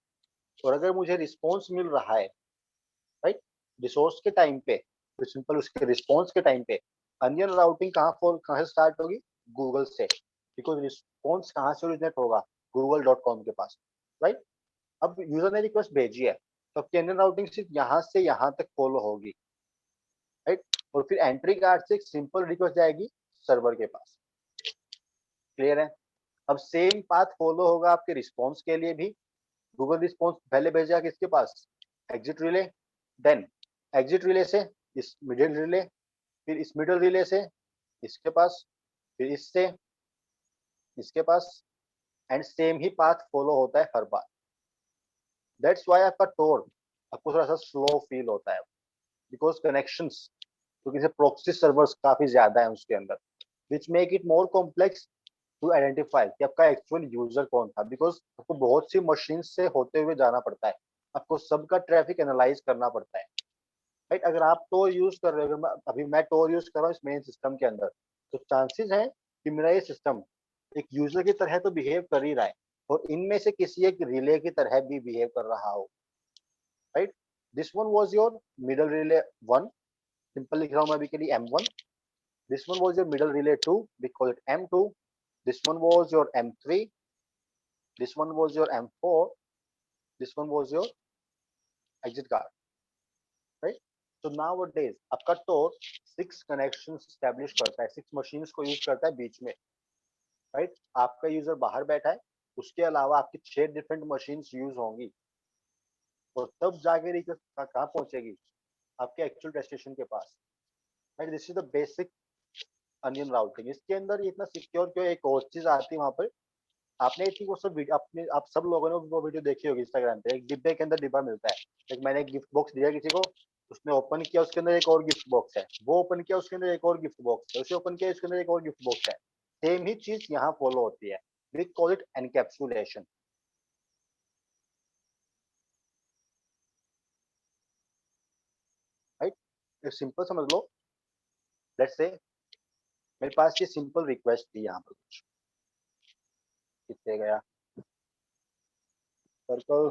Speaker 1: और अगर मुझे रिस्पॉन्स मिल रहा है, राइट, रिसोर्स के टाइम पे, तो सिंपल उसके रिस्पॉन्स के टाइम पे अनियन राउटिंग कहाँ से स्टार्ट होगी, गूगल से, बिकॉज रिस्पॉन्स कहाँ से ओरिजिनेट होगा, google.com के पास, राइट. अब यूजर ने रिक्वेस्ट भेजी है तो आपकी अनियन राउटिंग सिर्फ यहाँ से यहाँ तक फॉलो होगी, राइट. और फिर एंट्री गार्ड से एक सिंपल रिक्वेस्ट जाएगी सर्वर के पास. क्लियर है. अब सेम पाथ फॉलो होगा आपके रिस्पॉन्स के लिए भी. गूगल रिस्पॉन्स पहले भेजा किसके पास, exit relay, then exit relay से इस मिडिल रिले, फिर इस मिडिल रिले से इसके पास, फिर इससे इसके पास, एंड सेम ही पाथ फॉलो होता है हर बार. दैट्स व्हाई आपका टोर आपको थोड़ा सा स्लो फील होता है, बिकॉज कनेक्शंस, क्योंकि से प्रॉक्सी सर्वर्स काफी ज्यादा है उसके अंदर, which make it more complex to identify कि आपका एक्चुअल यूजर कौन था, बिकॉज आपको बहुत सी मशीन से होते हुए जाना पड़ता है, आपको सबका ट्रैफिक एनालाइज करना पड़ता है, राइट. अगर आप टोर यूज कर रहे हो, अभी मैं टोर यूज कर रहा हूँ इस मेन सिस्टम के अंदर, तो चांसेस है कि मेरा ये सिस्टम एक यूजर की तरह तो बिहेव कर ही रहा है और इनमें से किसी एक रिले की तरह भी बिहेव कर रहा हो, right. This one was your middle relay 1, simple लिख रहा हूँ मैं अभी के लिए M1. This one was your middle relay 2, we call it M2. This one was your M3. This one was your M4. This one was your exit guard, right. तो नाउअडेज आपका टोर 6 कनेक्शंस एस्टैब्लिश करता है, 6 मशीन्स को यूज करता है बीच में, राइट. आपका यूजर बाहर बैठा है, उसके अलावा आपकी 6 डिफरेंट मशीन्स यूज होंगी और तब जाके रिक्वेस्ट कहाँ पहुंचेगी, आपके एक्चुअल डेस्टिनेशन के पास, right. This is the basic onion routing. इसके अंदर इतना सिक्योर क्यों, एक और चीज आती है वहां पर, आपने एक वो सब अपने आप सब लोगों ने वो वीडियो देखी होगी इंस्टाग्राम पे, एक डिब्बे के अंदर डिब्बा मिलता है, एक मैंने एक गिफ्ट बॉक्स दिया किसी को, उसने ओपन किया उसके अंदर एक और गिफ्ट बॉक्स है, वो ओपन किया उसके अंदर एक और गिफ्ट बॉक्स है, उसे ओपन किया उसके अंदर एक और गिफ्ट बॉक्स है। सेम ही चीज यहाँ फॉलो होती है, we call it encapsulation. Right, simple समझ लो, लेट्स से मेरे पास ये सिंपल रिक्वेस्ट थी यहाँ पर, कुछ कितने गया सर्कल,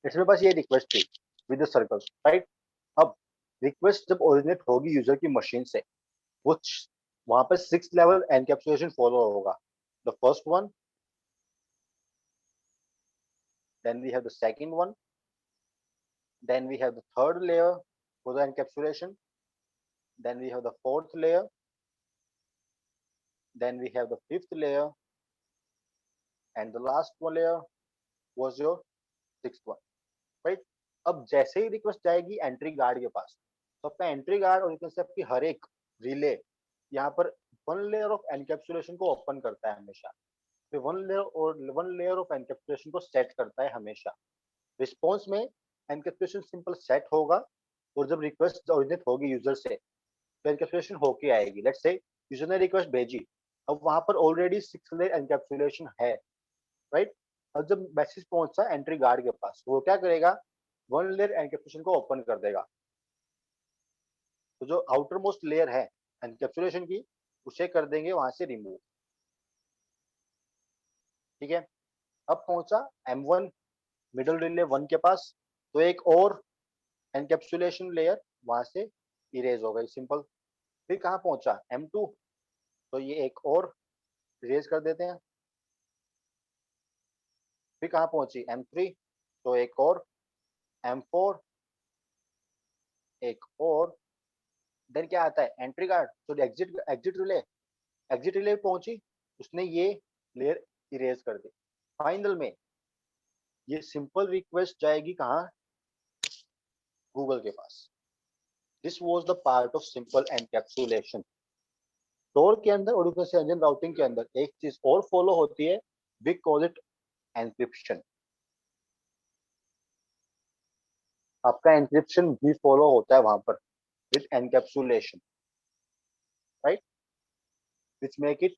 Speaker 1: इसमें बस ये रिक्वेस्ट थी विद द सर्कल, राइट। अब रिक्वेस्ट जब ओरिजिनेट होगी यूजर की मशीन से, वो वहां पर 6 लेवल एनकैप्सुलेशन फॉलो होगा। The first one, then we have the second one, then we have the third layer for the encapsulation, then we have the fourth layer, then we have the fifth layer, and the last one layer was your sixth one, right। अब जैसे ही रिक्वेस्ट जाएगी एंट्री गार्ड के पास, तो अपना एंट्री गार्ड और आपकी हर एक रिले यहाँ पर वन लेयर ऑफ एनकैप्सुलेशन को ओपन करता है हमेशा, फिर वन लेयर ऑफ एनकैप्सुलेशन को सेट करता है हमेशा। रिस्पॉन्स में एनकैप्सुलेशन सिंपल सेट होगा, और जब रिक्वेस्ट ओरिजिनेट होगी यूजर से तो एनकैप्सुलेशन होके आएगी। लेट्स से यूजर ने रिक्वेस्ट भेजी, अब वहां पर ऑलरेडी 6 लेयर एनकैप्सुलेशन है, राइट। और जब मैसेज पहुंचा एंट्री गार्ड के पास, वो क्या करेगा, वन लेयर एनकैप्सुलेशन को ओपन कर देगा, तो जो आउटर मोस्ट लेयर है एनकैप्सुलेशन की, उसे कर देंगे वहां से रिमूव। ठीक है, अब पहुंचा M1 मिडल रिले 1 के पास, तो एक और एनकैप्सुलेशन लेयर वहां से इरेज हो गई, सिंपल। फिर कहाँ पहुंचा M2, तो ये एक और इरेज कर देते हैं। फिर कहाँ पहुंची M3, तो एक और, M4 एक और, देन क्या आता है एंट्री गार्ड, तो एग्जिट रिले पहुंची, उसने ये लेयर इरेज कर दी। फाइनल में ये सिंपल रिक्वेस्ट जाएगी कहाँ, गूगल के पास। This was the part of simple encapsulation. Tor के अंदर और इंजन राउटिंग के अंदर एक चीज और फॉलो होती है, वी कॉल इट एनक्रिप्शन। आपका एनक्रिप्शन भी फॉलो होता है वहां पर with encapsulation, right, which make it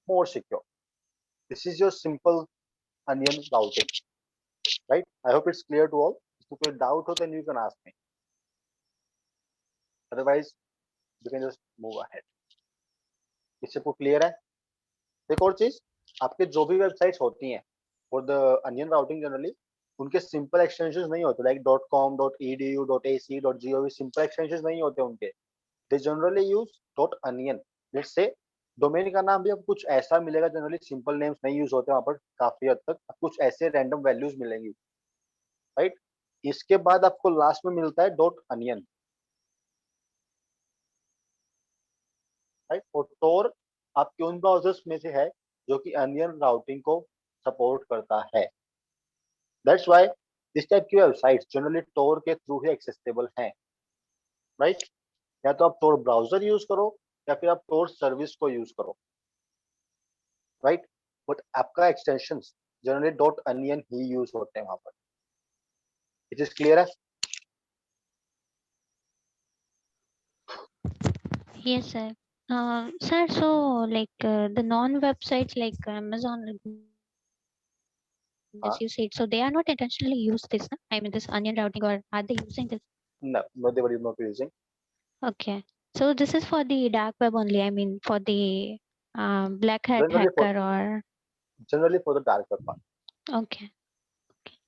Speaker 1: more secure. This is your simple onion routing, right? I hope it's clear to all. If कोई doubt हो then you can ask me. Otherwise, you can just move ahead. इससे को क्लियर है। एक और चीज, आपके जो भी वेबसाइट्स होती हैं for the onion routing generally, उनके सिंपल एक्सटेंशंस नहीं होते, like .com, .edu, .ac, .gov, simple extensions नहीं होते उनके। They generally use .onion। Let's say domain का नाम भी आपको कुछ ऐसा मिलेगा, जनरली सिंपल नेम्स नहीं यूज होते वहां पर, काफी हद तक कुछ ऐसे रैंडम वैल्यूज मिलेंगी, राइट। इसके बाद आपको लास्ट में मिलता है .onion, राइट। और टोर आपके उन ब्राउजर्स में से है जो कि अनियन राउटिंग को सपोर्ट करता है। दैट्स व्हाई इस टाइप की वेबसाइट्स जनरली टोर के थ्रू ही एक्सेसिबल हैं, राइट। या तो आप टोर ब्राउजर यूज करो या फिर आप टोर सर्विस को यूज करो, राइट। बट आपका एक्सटेंशन जनरली .onion ही यूज होते हैं वहां पर। इट इज क्लियर है?
Speaker 3: Yes, sir. Sir, so like the non-websites like Amazon,
Speaker 1: हाँ,
Speaker 3: as you said, so they are not intentionally use this, na? I mean, this onion routing, or are they using this?
Speaker 1: no, they were not using.
Speaker 3: Okay. So this is for the dark web only. I mean, for the black hat
Speaker 1: generally for the dark web.
Speaker 3: Okay.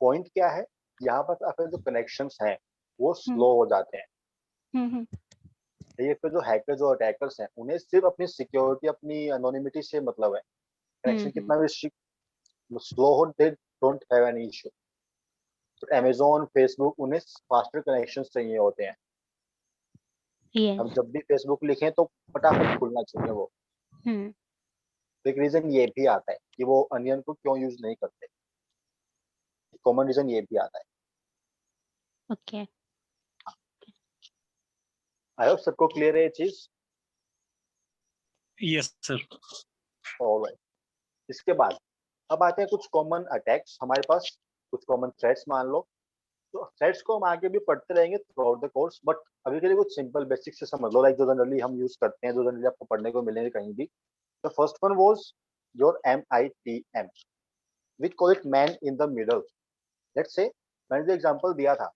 Speaker 1: Point क्या है, यहाँ पर आपके जो कनेक्शंस हैं वो
Speaker 3: हम्म।
Speaker 1: स्लो हो जाते हैं।
Speaker 3: Mm-hmm.
Speaker 1: ये फिर जो हैकर जो अटैकर्स हैं उन्हें सिर्फ अपनी सिक्योरिटी, अपनी एनोनिमिटी से मतलब है। Connection
Speaker 3: Mm-hmm.
Speaker 1: कितना भी स्लो हो, they don't have any issue. Amazon, Facebook, उन्हें फास्टर कनेक्शंस चाहिए होते हैं।
Speaker 3: Yes.
Speaker 1: अब जब भी फेसबुक लिखें तो फटाफट खुलना चाहिए वो।
Speaker 3: Hmm.
Speaker 1: एक रीजन ये भी आता है कि वो अनियन को क्यों यूज नहीं करते, कॉमन रीजन ये भी आता है।
Speaker 3: Okay.
Speaker 1: आई होप सबको क्लियर है ये चीज।
Speaker 5: Yes, sir.
Speaker 1: ऑलराइट, इसके बाद अब आते हैं कुछ कॉमन अटैक्स हमारे पास, कुछ कॉमन थ्रेट्स मान लो। तो थ्रेट्स को हम आगे भी पढ़ते रहेंगे through out the course, but अभी के लिए कुछ सिंपल बेसिक से समझ लो, लाइक जो जनरली हम यूज करते हैं, जो जनरली आपको पढ़ने को मिलेंगे कहीं भी। The first one was your MITM, which call it man in the middle. Let's say मैंने जो एग्जांपल दिया था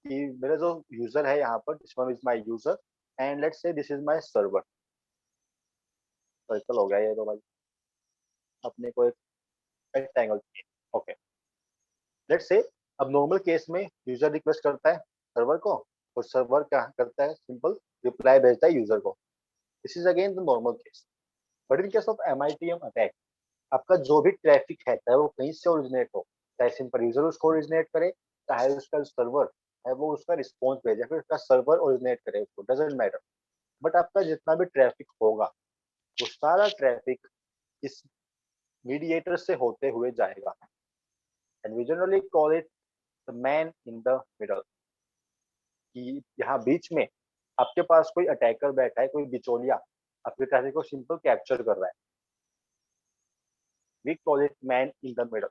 Speaker 1: कि मेरा जो यूजर है यहाँ पर, this one is my user and let's say this is my server. Circle हो गया ये तो भाई, अपने को एक रेक्टेंगल चाहिए। ओके, लेट्स से अब नॉर्मल केस में यूजर रिक्वेस्ट करता है सर्वर को, और सर्वर क्या करता है, सिंपल रिप्लाई भेजता है यूजर को। This is again the normal case. But in case of MITM attack, आपका जो भी ट्रैफिक है, चाहे वो कहीं से ओरिजिनेट हो, चाहे सिंपल यूजर उसको ओरिजिनेट करे, चाहे उसका सर्वर है वो उसका रिस्पॉन्स भेजे, फिर उसका सर्वर ओरिजिनेट करे, उसको डजेंट मैटर। बट आपका जितना भी ट्रैफिक होगा, वो सारा ट्रैफिक इस मीडिएटर से होते हुए जाएगा, and we generally call it the man in the middle. कि यहाँ बीच में आपके पास कोई अटैकर बैठा है, कोई बिचौलिया आपके ट्रैफिक को सिंपल कैप्चर कर रहा है। We call it man in the middle.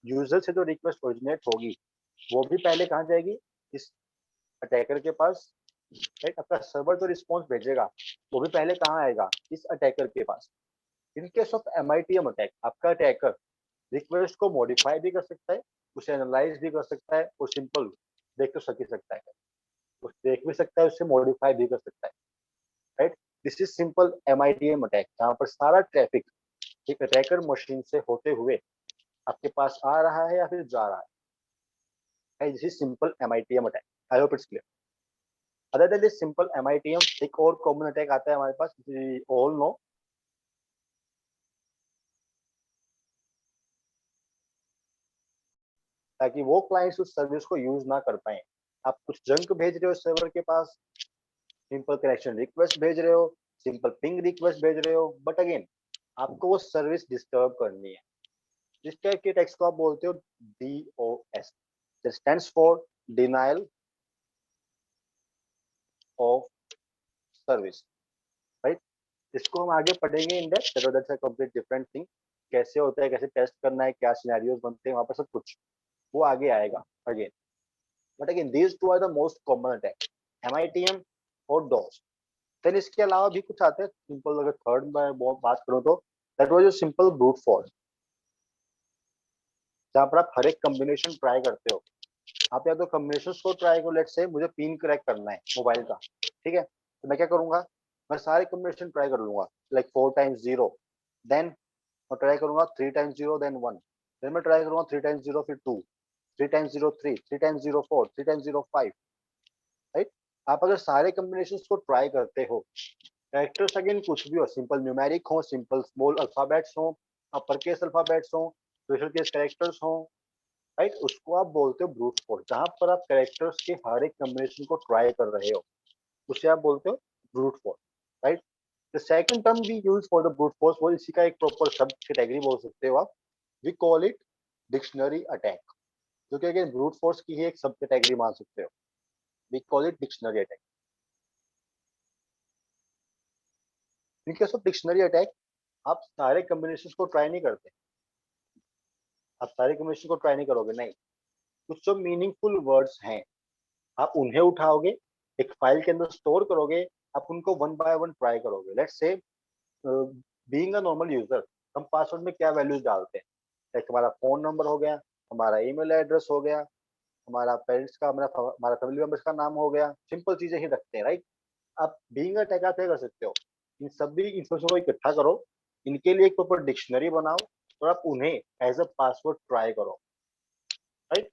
Speaker 1: User से जो रिक्वेस्ट ओरिजिनेट होगी, वो भी पहले कहाँ जाएगी, इस अटैकर के पास, राइट। आपका सर्वर जो रिस्पॉन्स भेजेगा, वो भी पहले कहाँ आएगा, इस अटैकर के पास। In case of MITM attack, आपका अटैकर रिक्वेस्ट को मॉडिफाई भी कर सकता है, उसे एनालाइज भी कर सकता है, और सिंपल देख तो सक सकता है, उसे देख भी सकता है, उसे मॉडिफाई भी कर सकता है, right. This is simple MITM attack, जहाँ पर सारा ट्रैफिक एक अटैकर मशीन से होते हुए आपके पास आ रहा है या फिर जा रहा है। This is simple MITM attack. I hope it's clear. Other than this simple MITM, एक और कॉमन अटैक आता है हमारे पास, ऑल नो, ताकि वो क्लाइंट्स उस सर्विस को यूज ना कर पाए। आप कुछ जंक भेज रहे हो सर्वर के पास, सिंपल कनेक्शन रिक्वेस्ट भेज रहे हो, सिंपल पिंग रिक्वेस्ट भेज रहे हो, बट अगेन आपको वो सर्विस डिस्टर्ब करनी है। जिस टाइप के टेक्स्ट को आप बोलते हो DOS, stands for denial of service, right. इसको हम आगे पढ़ेंगे in depth, that's a complete different thing. कैसे होता है, कैसे टेस्ट करना है, क्या सिनेरियोज बनते हैं वहां पर, सब कुछ वो आगे आएगा again. But again these two are the most common attack, MITM और DOS। देन इसके अलावा भी कुछ आते हैं सिंपल। अगर थर्ड में बात करूं तो that was a simple brute force, जहां पर आप हर एक कॉम्बिनेशन ट्राई करते हो। आप या तो कॉम्बिनेशन को ट्राई करो, लेट्स से मुझे पिन क्रैक करना है मोबाइल का, ठीक है, तो मैं क्या करूंगा, मैं सारे कॉम्बिनेशन ट्राई कर लूंगा, लाइक 4 टाइम्स 0, देन मैं ट्राई करूंगा 3 टाइम्स 0 देन 1, देन मैं ट्राई करूंगा 3 टाइम्स 0 फिर 2, 3 टाइम्स 0 3, 3 टाइम्स 0 4, 3 टाइम्स 0 5, राइट। आप अगर सारे कॉम्बिनेशन को ट्राई करते हो, कैरेक्टर्स अगेन कुछ भी हो, सिंपल न्यूमेरिक हो, सिंपल स्मॉल अल्फाबेट्स हो, अपर केस अल्फाबेट्स हो, स्पेशल केस कैरेक्टर्स हो, राइट, उसको आप बोलते हो ब्रूट फोर्स। जहां पर आप कैरेक्टर्स के हर एक कॉम्बिनेशन को ट्राई कर रहे हो, उसे आप बोलते हो brute force, right. The second term we use for the brute force, वो इसी का एक प्रॉपर सब कैटेगरी बोल सकते हो आप। We call it dictionary attack, जो कि अगेन ब्रूट फोर्स की ही एक सब कैटेगरी मान सकते हो। We call it dictionary attack. In case of dictionary attack, आप सारे कॉम्बिनेशन को ट्राई नहीं करते, आप सारे कॉम्बिनेशन को ट्राई नहीं करोगे, नहीं। कुछ जो मीनिंगफुल वर्ड्स हैं, आप उन्हें उठाओगे, एक फाइल के अंदर स्टोर करोगे, आप उनको वन बाय वन ट्राई करोगे। Let's say being a normal user, हम पासवर्ड में क्या वैल्यूज डालते हैं, लाइक हमारा फोन नंबर हो गया, हमारा ईमेल एड्रेस हो गया, हमारा पेरेंट्स का, हमारा फैमिली मेंबर्स का नाम हो गया, सिंपल चीजें ही रखते हैं, राइट। आप बीइंग अ टैग आप क्या कर सकते हो, इन सभी इंफॉर्मेशन को इकट्ठा करो, इनके लिए एक प्रॉपर डिक्शनरी बनाओ, और आप उन्हें एज अ पासवर्ड ट्राई करो, राइट।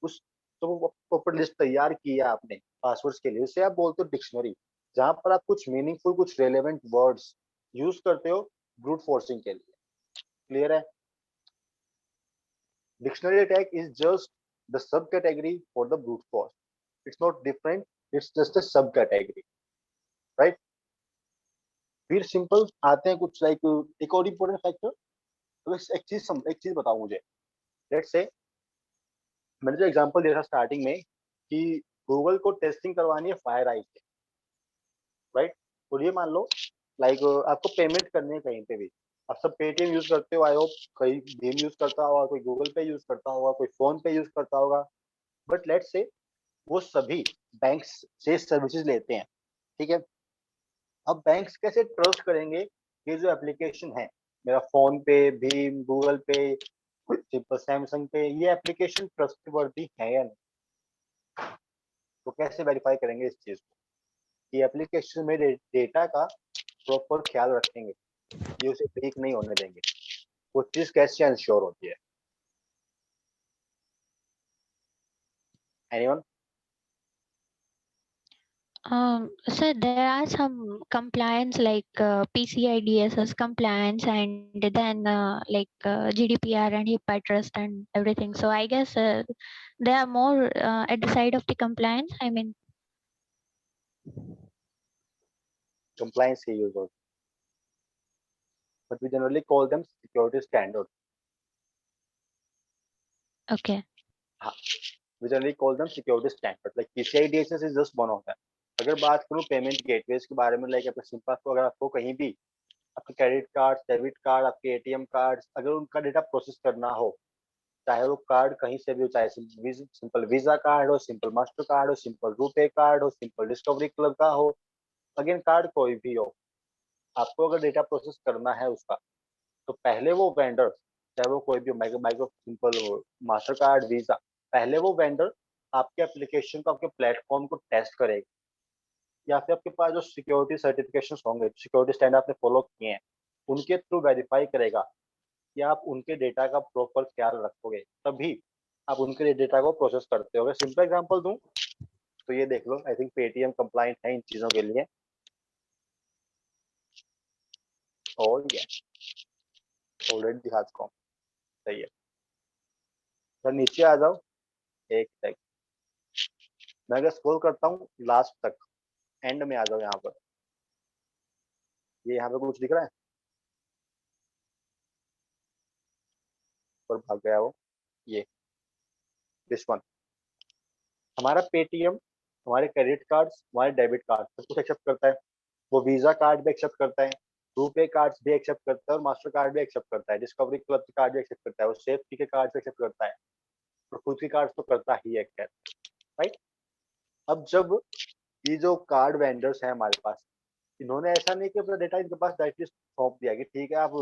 Speaker 1: उस तो प्रॉपर लिस्ट तैयार किया आपने पासवर्ड्स के लिए, उसे आप बोलते हो डिक्शनरी, जहां पर आप कुछ मीनिंगफुल, कुछ रेलेवेंट वर्ड्स यूज करते हो ब्रूट फोर्सिंग के लिए। क्लियर है? Dictionary attack is just the sub category for the brute force, it's not different, it's just a सब कैटेगरी, राइट। फिर सिंपल आते हैं कुछ, लाइक एक और इंपॉर्टेंट फैक्टर। तो एक चीज बताओ मुझे, लेट्स से मैंने जो एग्जांपल दिया था स्टार्टिंग में कि गूगल को टेस्टिंग करवानी है फायर आई से, राइट। और ये मान लो लाइक आपको पेमेंट करनी है कहीं पे भी, आप सब पेटीएम यूज करते हो, आई होप कोई भीम यूज करता होगा, कोई गूगल पे यूज करता होगा, कोई फोन पे यूज करता होगा, बट लेट्स से वो सभी बैंक से सर्विसेज लेते हैं, ठीक है। अब बैंक्स कैसे ट्रस्ट करेंगे ये जो एप्लीकेशन है, मेरा फोन पे, भीम, गूगल पे, सिंपल सैमसंग पे, ये एप्लीकेशन ट्रस्टवर्दी है या नहीं? तो कैसे वेरीफाई करेंगे इस चीज को, ये एप्लीकेशन में डेटा का प्रॉपर ख्याल रखेंगे, ये उसे लीक नहीं होने देंगे, वो चीज कैसे इंश्योर होती है? Anyone?
Speaker 3: So there are some compliance like PCI DSS compliance, and then GDPR and HIPAA trust and everything. So I guess they are more at the side of the compliance. I mean,
Speaker 1: Compliance he use also, but we generally call them security standards.
Speaker 3: okay.
Speaker 1: We generally call them security standards. Like PCI DSS is just one of them. अगर बात करूँ पेमेंट गेटवेज के बारे में, लाइक अपने सिंपल को, अगर आपको कहीं भी आपके क्रेडिट कार्ड, डेबिट कार्ड, आपके एटीएम कार्ड, अगर उनका डेटा प्रोसेस करना हो, चाहे वो कार्ड कहीं से भी हो, चाहे सिंपल वीजा कार्ड हो, सिंपल मास्टर कार्ड हो, सिंपल रुपे कार्ड हो, सिंपल डिस्कवरी क्लब का हो, अगेन कार्ड कोई भी हो, आपको अगर डेटा प्रोसेस करना है उसका, तो पहले वो वेंडर, चाहे वो कोई भी micro simple master card, visa, पहले वो वेंडर आपके एप्लीकेशन को, आपके प्लेटफॉर्म को टेस्ट करेगा, या फिर आपके पास जो सिक्योरिटी सर्टिफिकेशन होंगे, सिक्योरिटी स्टैंडर्ड आपने फॉलो किए हैं, उनके थ्रू वेरीफाई करेगा कि आप उनके डेटा का प्रॉपर ख्याल रखोगे, तभी आप उनके डेटा को प्रोसेस करते हो। सिंपल एग्जांपल दूं तो ये देख लो, आई थिंक पेटीएम कंप्लाइंट है इन चीजों के लिए, और ये ऑलरेडी दिखा चुका हूँ, सही है। तो नीचे आ जाओ, एक सेकंड, मैं अगर स्क्रॉल करता हूँ लास्ट तक, एंड में आ जाओ, यहाँ पर, ये यहाँ पे कुछ दिख रहा है, पर भाग गया वो, ये दिस वन, हमारा पेटीएम हमारे क्रेडिट कार्ड, हमारे डेबिट कार्ड सब कुछ एक्सेप्ट करता है, वो वीजा कार्ड भी एक्सेप्ट करता है, रुपे कार्ड भी एक्सेप्ट करता है, और मास्टर कार्ड भी एक्सेप्ट करता है, डिस्कवरी क्लब कार्ड भी एक्सेप्ट करता है, और सेफ्टी के कार्ड भी एक्सेप्ट करता है, और खुद के कार्ड तो करता ही है, खैर, राइट। अब जब ये जो कार्ड वेंडर्स हैं हमारे पास, इन्होंने ऐसा नहीं कि अपना डेटा इनके पास डायरेक्टली सौंप दिया कि ठीक है आप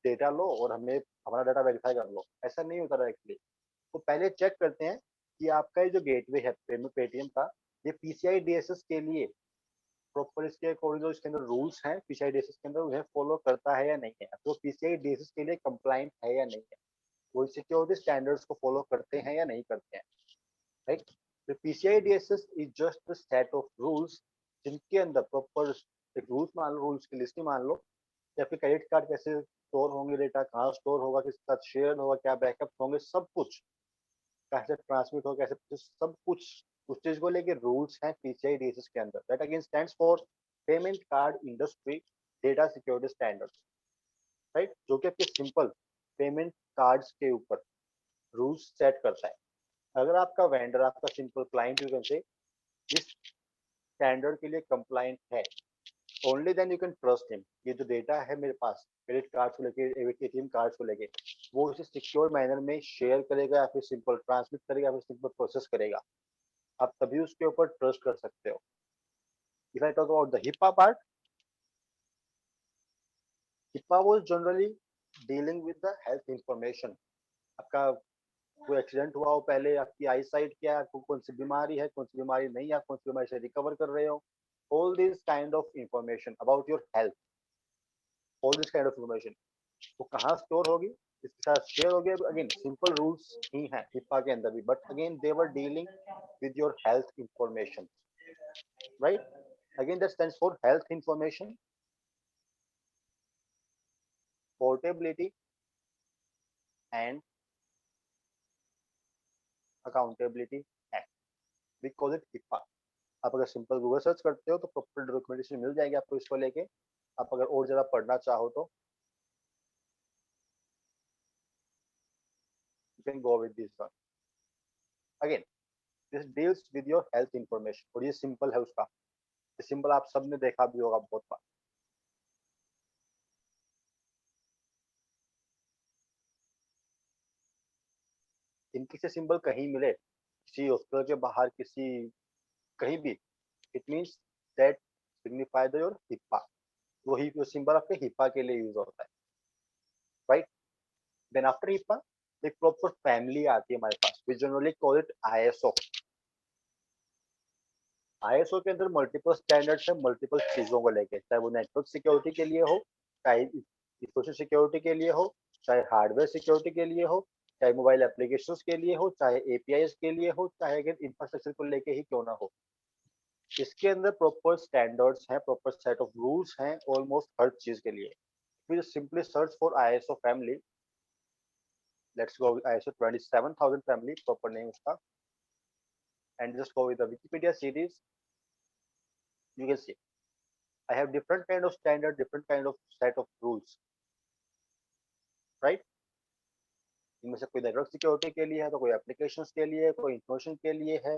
Speaker 1: डेटा लो और हमें हमारा डाटा वेरीफाई कर लो, ऐसा नहीं होता डायरेक्टली। वो पहले चेक करते हैं कि आपका ये जो गेटवे है पेटीएम का, ये पीसीआई डीएसएस के लिए प्रॉपर इसके अकॉर्डिंग जो इसके अंदर रूल्स हैं पीसीआई डीएसएस के अंदर, उन्हें फॉलो करता है या नहीं है, तो पीसीआई डीएसएस के लिए कंप्लाइंट है या नहीं है, वो सिक्योरिटी स्टैंडर्ड्स को फॉलो करते हैं या नहीं करते हैं, राइट। तो PCI DSS is just the set of rules जिनके अंदर प्रॉपर एक रूल्स मान लो, रूल्स की लिस्ट ही मान लो, या फिर क्रेडिट कार्ड कैसे स्टोर होंगे, डेटा कहाँ स्टोर होगा, किसके साथ शेयर होगा, क्या बैकअप होंगे, सब कुछ कैसे ट्रांसमिट हो, कैसे, सब कुछ उस चीज को लेके रूल्स हैं पीसीआई डीएसएस के अंदर, that again stands for payment card industry data security standards, right, जो कि आपके सिंपल पेमेंट कार्ड्स के ऊपर रूल्स सेट करता है। अगर आपका वेंडर, आपका सिंपल क्लाइंट, यू कैन से इस स्टैंडर्ड के लिए कंप्लाइंट है, only then you can trust him, ये जो डेटा है मेरे पास क्रेडिट कार्ड को लेके, एटीएम कार्ड को लेके, वो इसे सिक्योर मैनर में शेयर करेगा, या फिर सिंपल ट्रांसमिट करेगा, या फिर सिंपल प्रोसेस करेगा, आप तभी उसके ऊपर ट्रस्ट कर सकते हो। If I talk about the HIPAA part, HIPAA was generally dealing with the health information, आपका कोई एक्सीडेंट हुआ हो, पहले आपकी आई साइट क्या है, आपको कौन सी बीमारी है, कौन सी बीमारी नहीं है, आप कौन सी बीमारी से रिकवर कर रहे हो, all this kind of information about your health, all this kind of information वो कहाँ स्टोर होगी, इसके साथ शेयर होगी। अगेन सिंपल रूल्स ही हैं हिप्पा के अंदर भी, but again they were dealing with your health information, right. Again that stands for health information portability and accountability act, we call it HIPAA. आप अगर सिंपल गूगल सर्च करते हो तो प्रॉपर डॉक्यूमेंटेशन मिल जाएगी आपको इसको लेके, आप अगर और ज्यादा पढ़ना चाहो तो you can go with this one. Again, this deals with your health information, और ये सिंपल है उसका, ये सिंपल आप सबने देखा भी होगा बहुत बार। इनकी से सिंबल कहीं मिले, किसी हॉस्पिटल के बाहर, किसी कहीं भी, it means that signify the your HIPAA, वही सिंबल आपके हिप्पा के लिए यूज होता है, राइट। देन आफ्टर हिप्पा एक प्रॉपर फैमिली आती है हमारे पास, we generally call it ISO. ISO के अंदर मल्टीपल स्टैंडर्ड्स है मल्टीपल चीजों को लेके, चाहे वो नेटवर्क सिक्योरिटी के लिए हो, चाहे सोशल सिक्योरिटी के लिए हो, चाहे हार्डवेयर सिक्योरिटी के लिए हो, चाहे मोबाइल एप्लीकेशंस के लिए हो, चाहे एपीआईज के लिए हो, चाहे अगर इंफ्रास्ट्रक्चर को लेके ही क्यों ना हो। इसके अंदर प्रॉपर स्टैंडर्ड्स हैं, प्रॉपर सेट ऑफ रूल्स हैं ऑलमोस्ट हर चीज के लिए। फिर simply search for ISO family, let's go with ISO 27000 family, proper name उसका, and just go with the Wikipedia series. You can see I have different kind of standard, different kind of set of rules, right? इनमें से कोई नेटवर्क सिक्योरिटी के लिए है, तो कोई एप्लीकेशंस के लिए, कोई इंफॉर्मेशन के लिए है,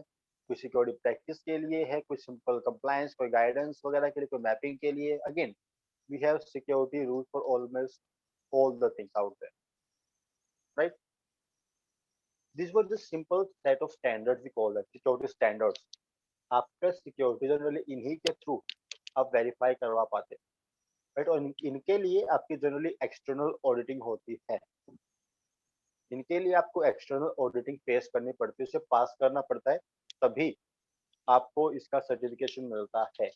Speaker 1: कोई सिक्योरिटी प्रैक्टिस के लिए है, कोई सिंपल कंप्लायंस, कोई गाइडेंस वगैरह के लिए, कोई मैपिंग के लिए। Again we have security rules for almost all the things out there, right. These were just simple set of standards, we call them security standards. आपका सिक्योरिटी जनरली इन्हीं के थ्रू आप वेरीफाई करवा पाते, राइट। और इनके लिए आपकी जनरली एक्सटर्नल ऑडिटिंग होती है, इनके लिए आपको एक्सटर्नल ऑडिटिंग फेस करनी पड़ती है, उसे पास करना पड़ता है, तभी आपको इसका सर्टिफिकेशन मिलता है,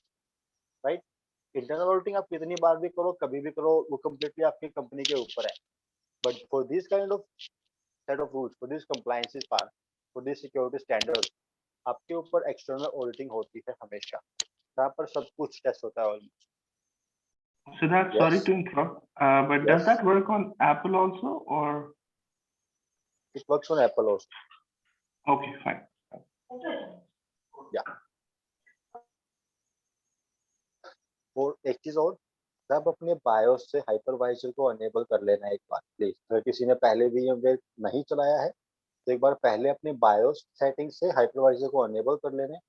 Speaker 1: राइट। इंटरनल ऑडिटिंग आप कितनी बार भी करो, कभी भी करो, वो कम्प्लीटली आपकी कंपनी के ऊपर है। But for this kind of set of rules, for this compliances part, for this security standards, आपके ऊपर एक्सटर्नल ऑडिटिंग होती है हमेशा, जहाँ पर सब कुछ टेस्ट होता है almost.
Speaker 5: Siddharth, sorry
Speaker 1: Yes.
Speaker 5: to interrupt, but does
Speaker 1: Yes.
Speaker 5: that work on Apple also, or?
Speaker 1: It works on Apple also.
Speaker 5: Okay, fine.
Speaker 1: Yeah. और एक चीज और, जब अपने बायोस से हाइपरवाइजर को अनेबल कर लेना है एक बार प्लीज। अगर किसी ने पहले VMware नहीं चलाया है तो एक बार पहले अपने बायोस सेटिंग से हाइपरवाइजर को अनेबल कर लेना है,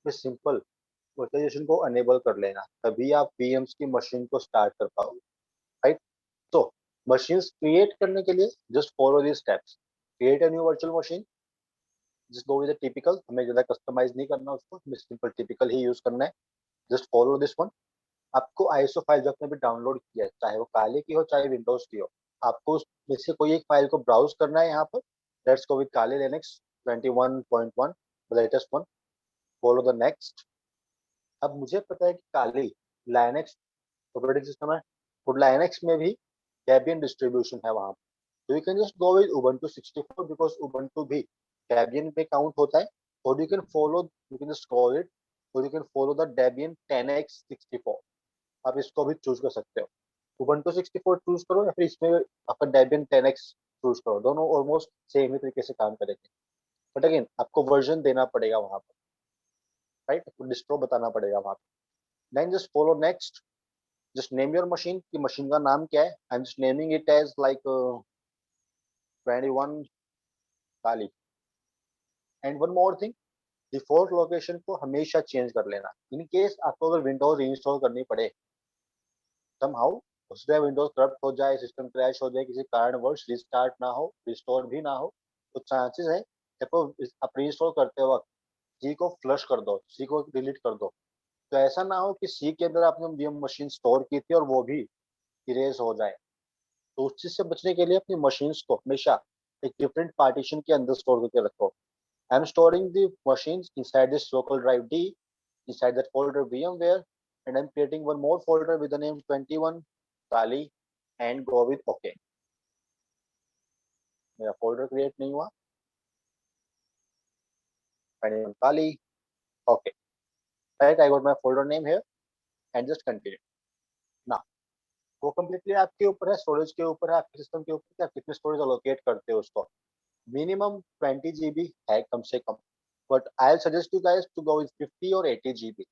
Speaker 1: फिर सिंपल वर्चुअलाइजेशन को अनेबल कर लेना, तभी आप VMs की मशीन को स्टार्ट कर पाओगे, राइट। तो मशीन्स क्रिएट करने के लिए just follow this steps. Create a new virtual machine, just go with the typical, हमें ज्यादा कस्टमाइज नहीं करना उसको, हमें सिंपल टिपिकल ही यूज करना है। Just follow this one. आपको आईएसओ फाइल जो आपने भी डाउनलोड किया है, चाहे वो काले की हो चाहे विंडोज की हो, आपको उसमें से कोई एक फाइल को ब्राउज करना है। यहाँ पर लेट्स गो विद काले Linux 21.1 latest one, follow the next. अब मुझे पता है कि काली लाइनेक्स ऑपरेटिंग सिस्टम है, और लाइनेक्स में भी डेबियन डिस्ट्रीब्यूशन है वहाँ पर, तो you can just go with Ubuntu 64 because Ubuntu भी डेबियन में काउंट होता है, और you can follow, you can just call it, और you can follow the Debian 10x64। आप इसको भी चूज कर सकते हो, उबुंटू 64 चूज करो या फिर इसमें आपका डेबियन 10x चूज करो, दोनों ऑलमोस्ट सेम ही तरीके से काम करेंगे। बट अगेन आपको वर्जन देना पड़ेगा वहां पर, राइट, आपको डिस्ट्रो बताना पड़ेगा वहां पर। Then just follow next, just name your machine, की मशीन का नाम क्या है। I am just naming it as like 21 Kali. And one more thing, default location को हमेशा चेंज कर लेना। इन केस आपको अगर विंडोज इंस्टॉल करनी पड़े समहाउ, उसमें विंडोज करप्ट हो जाए, सिस्टम क्रैश हो जाए, किसी कारणवश रिस्टार्ट ना हो, रिस्टोर भी ना हो, तो चांसेस है देखो आप इंस्टॉल करते वक्त सी को फ्लश कर दो, सी को डिलीट कर दो, तो ऐसा ना हो कि सी के अंदर आपने VM मशीन स्टोर की थी और वो भी इरेज हो जाए। तो उस चीज से बचने के लिए अपनी मशीन्स को हमेशा एक डिफरेंट पार्टीशन के अंदर स्टोर करके रखो। I am storing the machines inside this local drive D, inside that folder VMware, and I'm creating one more folder with the name 21 Kali and go with OK. मेरा folder create नहीं हुआ, 21 Kali, OK, right, I got my folder name here and just continue. Now वो completely आपके ऊपर है, स्टोरेज के ऊपर है, आपके सिस्टम के ऊपर कि आप कितने स्टोरेज अलोकेट करते हो उसको। मिनिमम 20 GB है कम से कम, but I suggest you guys to go with 50 और 80 GB।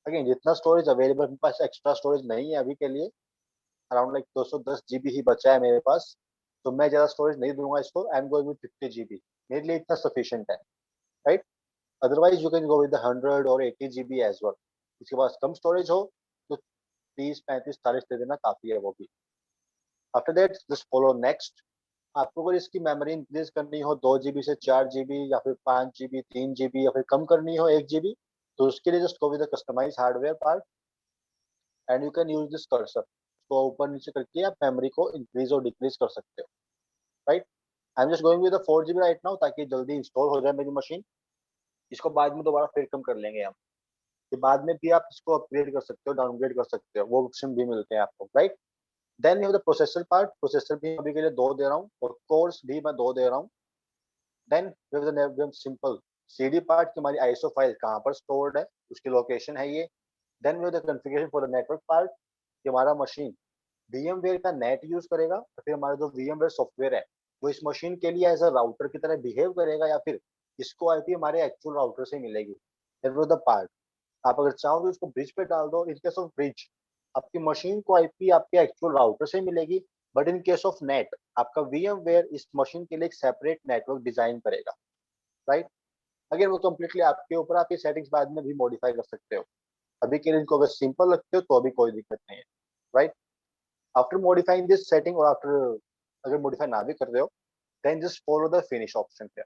Speaker 1: अगेन जितना स्टोरेज अवेलेबल, मेरे पास एक्स्ट्रा स्टोरेज नहीं है अभी के लिए, अराउंड लाइक 210 GB ही बचा है मेरे पास, तो मैं ज्यादा स्टोरेज नहीं दूंगा इसको। I am going with 50 GB, मेरे लिए इतना सफिशिएंट है, right. Otherwise you can go with 100 और 80 GB एज वेल। इसके पास कम स्टोरेज हो तो 30, 35, 40 दे देना काफी है वो भी। After that just follow next, आपको अगर इसकी मेमोरी इंक्रीज करनी हो 2 GB से 4 GB या फिर 5 GB 3 GB या फिर कम करनी हो 1 GB, तो उसके लिए just go with the customise hardware part and you can use this cursor. तो ऊपर नीचे करके आप मेमोरी को इंक्रीज और डिक्रीज कर सकते हो, right. I am just going with 4 GB right now ताकि जल्दी इंस्टॉल हो जाए मेरी मशीन। इसको बाद में दोबारा फिर कम कर लेंगे हम। फिर बाद में भी आप इसको अपग्रेड कर सकते हो, डाउनग्रेड कर सकते हो, वो ऑप्शन भी मिलते हैं आपको, right. Then you the processor part, processor भी अभी के लिए 2 दे रहा हूँ और कोर्स भी मैं 2 दे रहा हूँ। Then we have the simple CD part की हमारी आईएसओ फाइल कहाँ पर स्टोर्ड है, उसकी लोकेशन है ये। Then we have the configuration for the network part कि हमारा मशीन VMware का नेट यूज करेगा और फिर हमारा जो VMware सॉफ्टवेयर है वो इस मशीन के लिए एज अ राउटर की तरह बिहेव करेगा या फिर इसको आईपी हमारे एक्चुअल राउटर से मिलेगी। That was the part. आप अगर चाहो तो इसको ब्रिज पे डाल दो। इन केस ऑफ ब्रिज आपकी मशीन को आईपी आपके एक्चुअल राउटर से मिलेगी, but in case of net आपका VMware इस मशीन के लिए एक सेपरेट नेटवर्क डिजाइन करेगा, राइट। अगर वो कम्प्लीटली आपके ऊपर, आप ये सेटिंग्स बाद में भी मॉडिफाई कर सकते हो। अभी के लिए इनको अगर सिंपल रखते हो तो अभी कोई दिक्कत नहीं है, right. After modifying this setting और आफ्टर अगर मॉडिफाई ना भी कर रहे हो, then just follow the finish option here.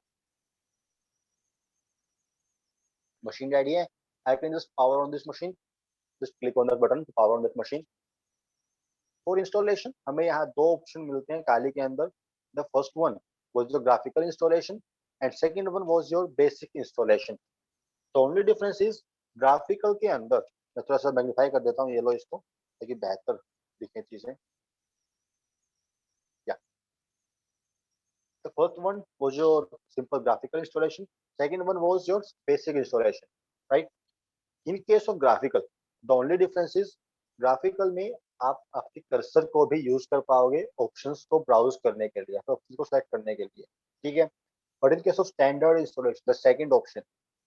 Speaker 1: Machine ready है, I can just power on this machine. Just click on that button to power on that machine. For installation हमें यहाँ 2 ऑप्शन मिलते हैं काली के अंदर. The first one was the graphical installation and second one was your basic installation. The only difference is graphical के अंदर, मैं थोड़ा सा मैग्नीफाई कर देता हूँ ये लो इसको ताकि बेहतर दिखे चीजें. The first one was your simple graphical installation. Second one was your basic installation, right? In case of graphical, the only difference is graphical में आप आपके कर्सर को भी यूज कर पाओगे ऑप्शंस को ब्राउज करने के लिए, ऑप्शन को सेलेक्ट करने के लिए, ठीक है. But in case of standard installation, the second option,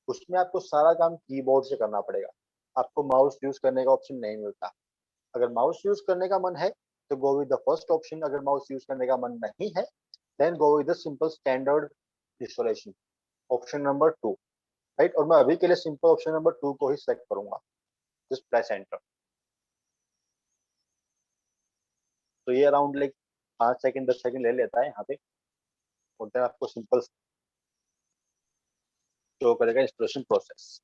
Speaker 1: उसमें आपको सारा काम कीबोर्ड से करना पड़ेगा. आपको माउस यूज करने का ऑप्शन नहीं मिलता. अगर माउस यूज करने का मन है तो गो विद द फर्स्ट ऑप्शन. अगर माउस यूज करने का मन नहीं है then go with the simple standard installation, option number 2, right. और मैं अभी के लिए simple option number 2 को ही select करूंगा. just press enter. तो ये अराउंड लाइक 5 सेकंड 10 सेकंड ले लेता है यहाँ पे, और then आपको सिंपल शो करेगा इंस्टॉलेशन प्रोसेस.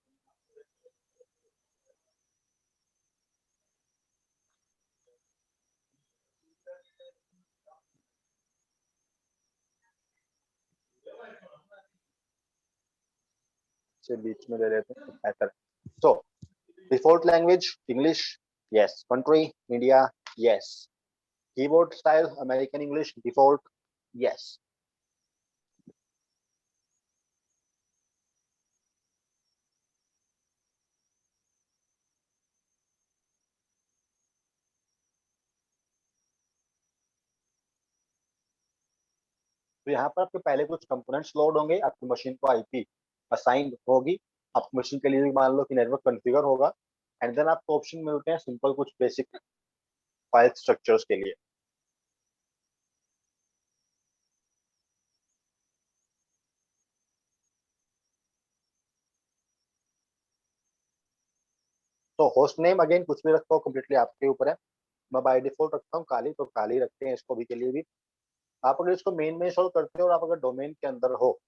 Speaker 1: से बीच में ले लेते हैं बेहतर. so default language English, yes. country India, yes. keyboard style American English default, yes. तो यहाँ पर आपके पहले कुछ कंपोनेंट्स लोड होंगे, आपकी मशीन को आईपी असाइन होगी, आपकी मशीन के लिए मान लो कि नेटवर्क कॉन्फ़िगर होगा, एंड देन आपको ऑप्शन मिलते हैं सिंपल कुछ बेसिक फाइल स्ट्रक्चर्स के लिए. तो होस्ट नेम अगेन कुछ भी रखो, कम्प्लीटली आपके ऊपर है. मैं बाय डिफॉल्ट रखता हूँ काली, तो काली रखते हैं इसको भी के लिए भी. आप अगर इसको मेन में इंस्टॉल करते हो और आप अगर डोमेन के अंदर हो,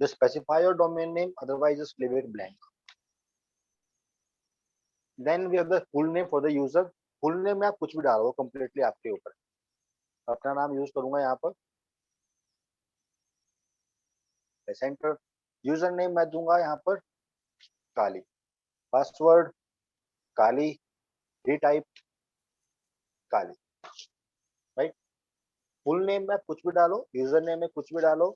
Speaker 1: just specify your domain name, otherwise just leave it blank. Then we have the full name for the user. Full name में आप कुछ भी डालो, कम्प्लीटली आपके ऊपर. अपना नाम यूज करूंगा यहाँ पर, सेंटर. यूजर नेम मैं दूंगा यहाँ पर काली, पासवर्ड काली, रीटाइप काली, राइट. फुल नेम में कुछ भी डालो, यूजर नेम में कुछ भी डालो,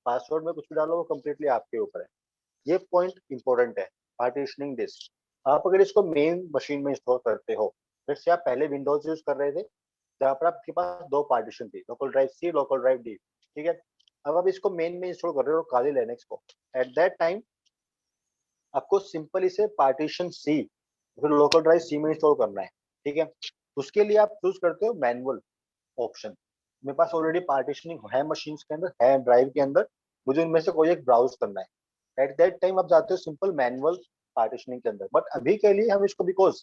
Speaker 1: पासवर्ड में कुछ भी डालो, वो कम्प्लीटली आपके ऊपर है. ये पॉइंट इंपॉर्टेंट है, पार्टीशनिंग दिस. आप अगर इसको मेन मशीन में इंस्टॉल करते हो, जैसे आप पहले विंडोज यूज कर रहे थे जहाँ पर आपके पास 2 पार्टीशन थी, local drive C, local drive D, ठीक है. अब आप इसको मेन में इंस्टॉल कर रहे हो काली लिनक्स को, एट दैट टाइम आपको सिंपल इसे पार्टीशन सी फिर लोकल ड्राइव सी में इंस्टॉल करना है, ठीक है. उसके लिए आप चूज करते हो मैनुअल ऑप्शन. मेरे पास ऑलरेडी पार्टीशनिंग है मशीन के अंदर, है ड्राइव के अंदर, मुझे उनमें से कोई एक ब्राउज करना है. एट दैट टाइम आप जाते हो सिंपल मैनुअल पार्टीशनिंग के अंदर. बट अभी के लिए हम इसको बिकॉज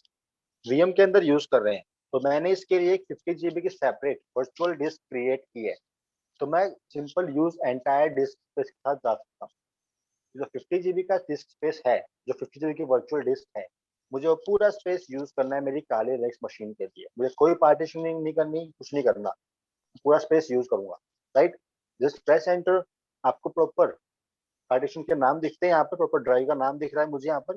Speaker 1: वीएम के अंदर यूज कर रहे हैं, तो मैंने इसके लिए एक 50 GB की सेपरेट वर्चुअल डिस्क क्रिएट की है. तो मैं simple use entire disc space के साथ जा सकता हूँ। जो 50 जीबी का डिस्क स्पेस है, जो 50 जीबी की वर्चुअल डिस्क है, मुझे वो पूरा स्पेस यूज करना है मेरी काली लिनक्स मशीन के लिए। मुझे कोई पार्टीशनिंग नहीं करनी, कुछ नहीं करना, पूरा स्पेस यूज करूंगा, राइट। Just press enter. आपको प्रॉपर पार्टीशन के नाम दिखते हैं यहाँ पर, प्रॉपर ड्राइव का नाम दिख रहा है मुझे यहाँ पर।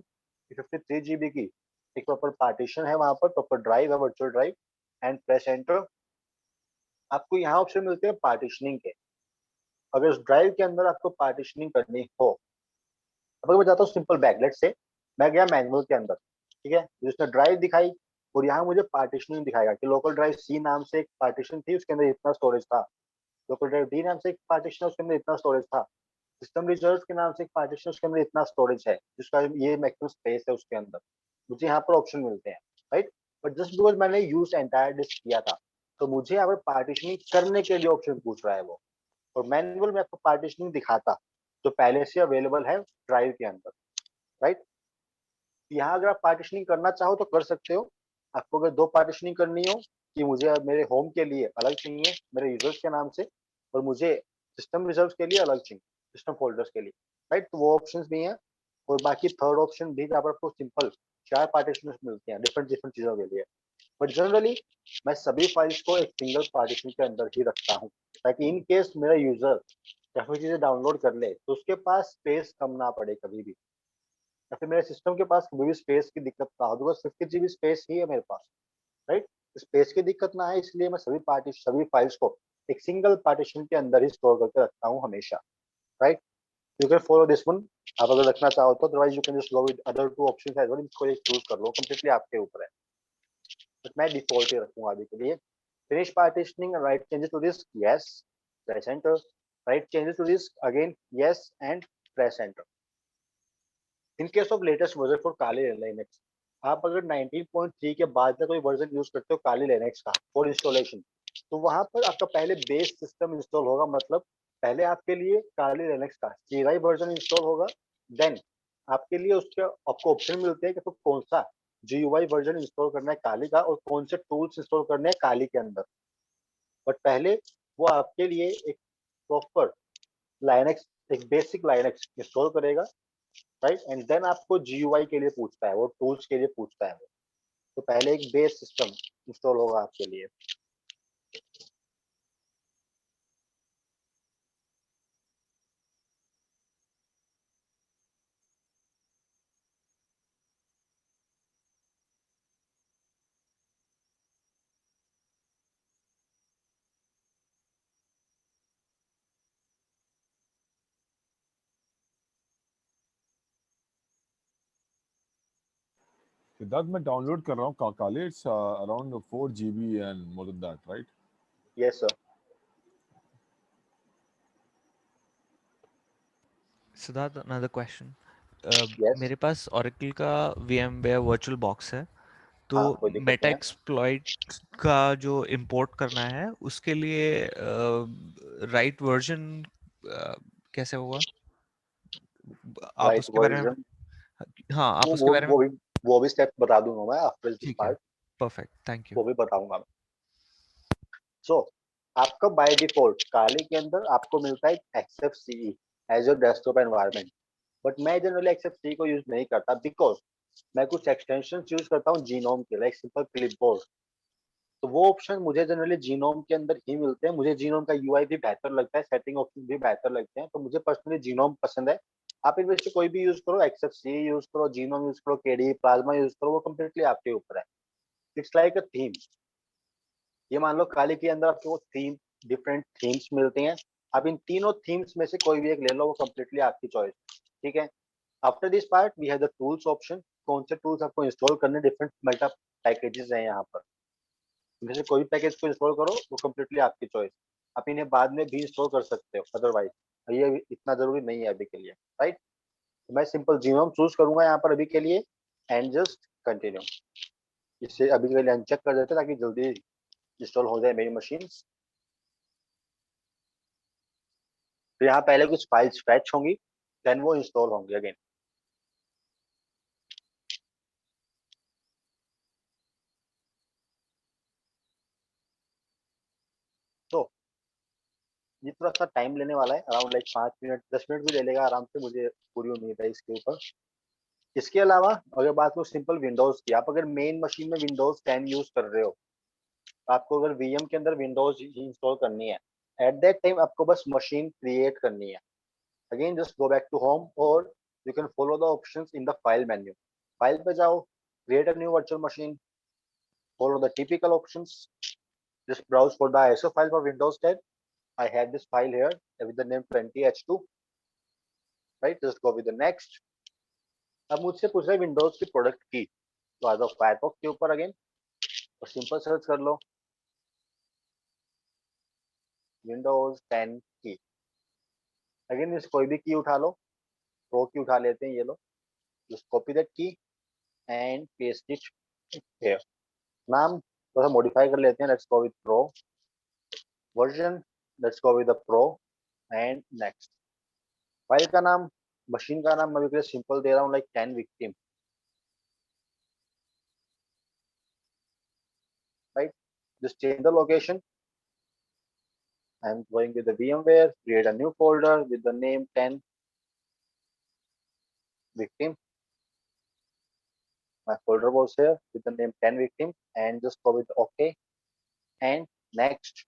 Speaker 1: 53 जीबी की एक प्रॉपर पार्टीशन है वहां पर, प्रॉपर ड्राइव है, virtual drive. And press enter. आपको यहाँ ऑप्शन मिलते हैं पार्टीशनिंग के। अगर उस ड्राइव के अंदर आपको पार्टीशनिंग करनी हो, अब मैं बताता हूँ सिंपल बैक। लेट्स से मैं गया मैनुअल के अंदर, ठीक है, जिसने ड्राइव दिखाई और यहाँ मुझे पार्टीशनिंग दिखाएगा कि लोकल ड्राइव सी नाम से एक पार्टीशन थी, उसके अंदर इतना स्टोरेज था। लोकल ड्राइव डी नाम से एक पार्टीशन है, उसके अंदर इतना स्टोरेज था। सिस्टम रिजर्व के नाम से एक पार्टीशन, उसके अंदर इतना स्टोरेज है, जिसका ये मैक्सिमम स्पेस है उसके अंदर। मुझे यहाँ पर ऑप्शन मिलते हैं, राइट। बट जस्ट बिकॉज मैंने यूज एंटायर डिस्क किया था, तो मुझे यहाँ पर पार्टीशनिंग करने के लिए ऑप्शन पूछ रहा है वो। और मैनुअल में आपको पार्टीशनिंग दिखाता जो पहले से अवेलेबल है ड्राइव के अंदर, राइट। यहाँ अगर आप पार्टीशनिंग करना चाहो तो कर सकते हो। आपको अगर दो पार्टीशनिंग करनी हो कि मुझे मेरे होम के लिए अलग चाहिए मेरे यूजर्स के नाम से, और मुझे सिस्टम रिजर्व के लिए अलग चाहिए सिस्टम फोल्डर्स के लिए, राइट, तो वो ऑप्शन भी हैं। और बाकी थर्ड ऑप्शन भी जहाँ पर आपको सिंपल 4 पार्टीशन मिलते हैं डिफरेंट डिफरेंट चीजों के लिए। बट जनरली मैं सभी फाइल्स को एक सिंगल पार्टीशन के अंदर ही रखता हूँ, ताकि इन केस मेरा यूजर या फिर चीजें डाउनलोड कर ले तो उसके पास स्पेस कम ना पड़े कभी भी, या फिर मेरे सिस्टम के पास कभी भी स्पेस की दिक्कत ना हो। बिकॉज 50 जीबी स्पेस ही है मेरे पास, राइट। स्पेस की दिक्कत ना है, इसलिए मैं सभी फाइल्स को एक सिंगल पार्टीशन के अंदर ही स्टोर करके रखता हूँ हमेशा, right. You can follow this one. आप अगर रखना चाहो तो, otherwise you can just go with other two options as well. इसको एक चूज कर लो, कंप्लीटली आपके ऊपर है, बट मैं डिफॉल्ट ही रखूंगा अभी के लिए। Finish partitioning, write changes to this, yes, press enter. Write changes to this again, yes, and press enter. In case of latest version for Kali Linux, आप अगर 19.3 के बाद का कोई वर्जन यूज करते हो काली लिनक्स का फॉर इंस्टॉलेशन, तो वहां पर आपका पहले बेस सिस्टम इंस्टॉल होगा। मतलब पहले आपके लिए काली लिनक्स का CLI वर्जन इंस्टॉल होगा, देन आपके लिए उसके आपको ऑप्शन मिलते हैं कि तो कौन सा GUI वर्जन इंस्टॉल करना है काली का, और कौन से टूल्स इंस्टॉल करने हैं काली के अंदर। बट पहले वो आपके लिए एक प्रॉपर लाइनक्स, एक बेसिक लाइनक्स इंस्टॉल करेगा, राइट। एंड देन आपको GUI के लिए पूछता है, वो टूल्स के लिए पूछता है वो। तो पहले एक बेस सिस्टम इंस्टॉल होगा आपके लिए।
Speaker 6: सिद्धार्थ मैं डाउनलोड कर रहा हूँ Kali, it's around 4 GB and more than that, right?
Speaker 1: Yes sir.
Speaker 2: Siddharth, another question.
Speaker 1: Yes.
Speaker 2: मेरे पास Oracle का VMware virtual box है, तो
Speaker 1: हाँ, कोई दिक्कत
Speaker 2: मेटा
Speaker 1: नहीं है।
Speaker 2: एक्सप्लॉइट का जो इंपोर्ट करना है उसके लिए राइट वर्जन कैसे होगा? आप
Speaker 1: राइट
Speaker 2: उसके बारे में,
Speaker 1: वर्जन,
Speaker 2: हाँ आप
Speaker 1: वो
Speaker 2: उसके
Speaker 1: वो
Speaker 2: बारे में,
Speaker 1: वो भी वो भी स्टेप बता दूंगा मैं आफ्टर दिस
Speaker 2: ठीक है,
Speaker 1: पार्ट।
Speaker 2: Perfect, thank you.
Speaker 1: वो भी बताऊंगा मैं। सो आपका बाय डिफॉल्ट काली के अंदर आपको मिलता है XFCE as your desktop environment. But मैं जनरली XFCE को यूज नहीं करता, बिकॉज मैं कुछ एक्सटेंशन यूज करता हूँ जीनोम के, लाइक सिंपल क्लिपबोर्ड। तो वो ऑप्शन मुझे जनरली जीनोम के अंदर ही मिलते हैं। मुझे जीनोम का UI भी बेहतर लगता है, सेटिंग ऑप्शन भी बेहतर लगते हैं, तो मुझे पर्सनली जीनोम पसंद है। आप इनमें से कोई भी यूज करो, XFCE यूज करो, जीनोम यूज करो, KDE प्लाज्मा यूज करो, वो कम्प्लीटली आपके ऊपर है। It's like a theme. ये मान लो काली के अंदर आपको थीम, डिफरेंट थीम्स मिलती हैं। आप इन तीनों थीम्स में से कोई भी एक ले लो, वो कम्प्लीटली आपकी चॉइस, ठीक है। After this part we have the tools option. कौन से टूल्स आपको इंस्टॉल करने, डिफरेंट मेटा पैकेजेस हैं यहाँ पर। इनमें से कोई भी पैकेज को इंस्टॉल करो, वो कम्प्लीटली आपकी चॉइस। आप इन्हें बाद में भी इंस्टॉल कर सकते हो, अदरवाइज ये इतना जरूरी नहीं है अभी के लिए, राइट। तो मैं सिंपल जीनोम चूज करूंगा यहाँ पर अभी के लिए, एंड जस्ट कंटिन्यू। इससे अभी के लिए अनचेक कर देते हैं ताकि जल्दी इंस्टॉल हो जाए मेरी मशीन। तो यहाँ पहले कुछ फाइल्स फैच होंगी, देन वो इंस्टॉल होंगी अगेन। तो ये थोड़ा सा टाइम लेने वाला है, अराउंड लाइक 5 मिनट 10 मिनट भी ले लेगा आराम से, मुझे पूरी उम्मीद है इसके ऊपर। इसके अलावा अगर बात करो सिंपल विंडोज की, आप अगर मेन मशीन में विंडोज 10 यूज कर रहे हो, आपको अगर वीएम के अंदर विंडोज इंस्टॉल करनी है, एट दैट टाइम आपको बस मशीन क्रिएट करनी है। Again just go back to home और you can follow the options in the file menu. File पे जाओ, create a new virtual machine, follow the typical options, just browse for the ISO file for Windows 10। I have this file here with the name 20h2, right? Just go with the next. अब मुझसे पूछ रहा है विंडोज की प्रोडक्ट की, तो आ जाओ फायरफॉक्स के ऊपर अगेन और सिंपल सर्च कर लो विंडोज 10 की। अगेन इस कोई भी की उठा लो, प्रो की उठा लेते हैं, ये लो, जस्ट कॉपी दैट की एंड पेस्ट इट हियर। नाम थोड़ा मॉडिफाई कर लेते हैं, let's go with pro version, let's go with the pro and next. File का नाम, मशीन का नाम मैं भी सिंपल दे रहा हूँ, like 10 victim, right? Just change the location. I'm going with the VMware, create a new folder with the name 10 victim. My folder was here with the name 10 victim and just go with OK and next.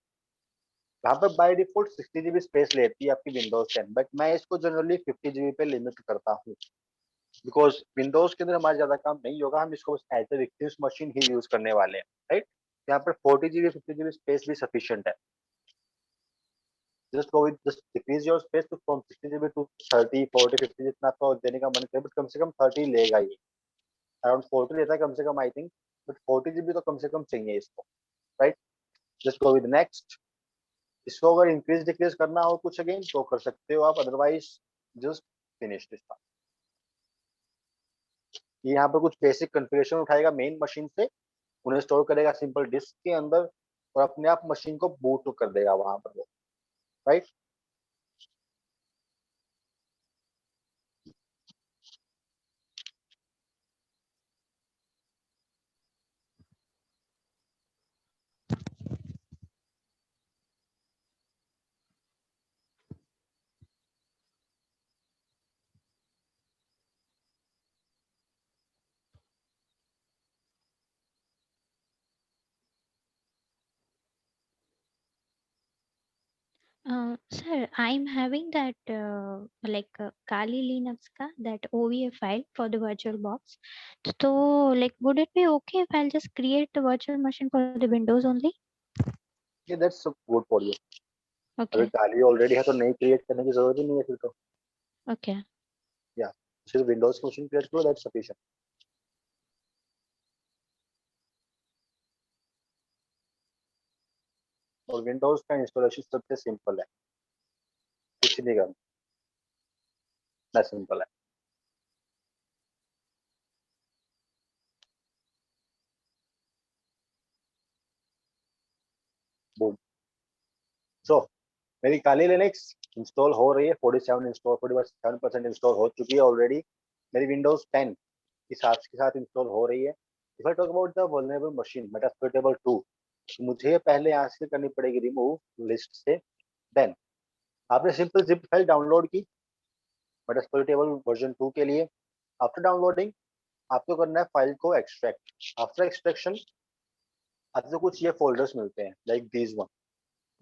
Speaker 1: यहाँ पर बाय डिफॉल्ट 60 GB स्पेस लेती है आपकी विंडोज 10, बट मैं इसको जनरली 50 GB पे लिमिट करता हूँ, बिकॉज विंडोज के अंदर हमारा ज्यादा काम नहीं होगा, हम इसको बस एज ए विक्टिम्स मशीन ही यूज करने वाले हैं, राइट? यहाँ पर 40 GB 50 GB स्पेस भी सफिशिएंट है। just go with just decrease your space to from 60 GB to 30 40 50 जितना आपको देने का मन करे, बट कम से कम 30 लेगा ये, अराउंड 40 लेता है कम से कम आई थिंक, बट 40 GB तो कम से कम चाहिए इसको, right? Just go with next. इसको अगर इंक्रीज डिक्रीज करना हो कुछ अगेन तो कर सकते हो आप, otherwise just finish this part. ये यहाँ पर कुछ बेसिक कॉन्फ़िगरेशन उठाएगा मेन मशीन से, उन्हें स्टोर करेगा सिंपल डिस्क के अंदर और अपने आप मशीन को बूट कर देगा वहां पर वो, right?
Speaker 3: Sir, I'm having that Kali Linux ka that OVA file for the virtual box. So, like, would it be okay if I'll just create the virtual machine for the Windows only?
Speaker 1: Yeah, that's good for you. अगर
Speaker 3: Okay,
Speaker 1: काली ऑलरेडी है तो नई क्रिएट करने की जरूरत ही नहीं है फिर तो,
Speaker 3: okay.
Speaker 1: या सिर्फ विंडोज की मशीन क्रिएट करो, दैट्स सफिशिएंट। और विंडोज का इंस्टॉलेशन सबसे सिंपल है, कुछ नहीं करना, ना सिंपल है। बूम। सो मेरी काली लिनक्स इंस्टॉल हो रही है, 47% इंस्टॉल हो चुकी है ऑलरेडी। मेरी विंडोज 10 के साथ इंस्टॉल हो रही है। If I talk about the vulnerable machine Metasploitable 2, मुझे पहले यहाँ से करनी पड़ेगी रिमूव लिस्ट से। देन आपने सिंपल जिप फाइल डाउनलोड की मेटास्प्लोइटेबल वर्जन 2 के लिए। आफ्टर डाउनलोडिंग आपको करना है फाइल को एक्सट्रैक्ट। आफ्टर एक्सट्रैक्शन आपको कुछ ये फोल्डर्स मिलते हैं लाइक दीज वन,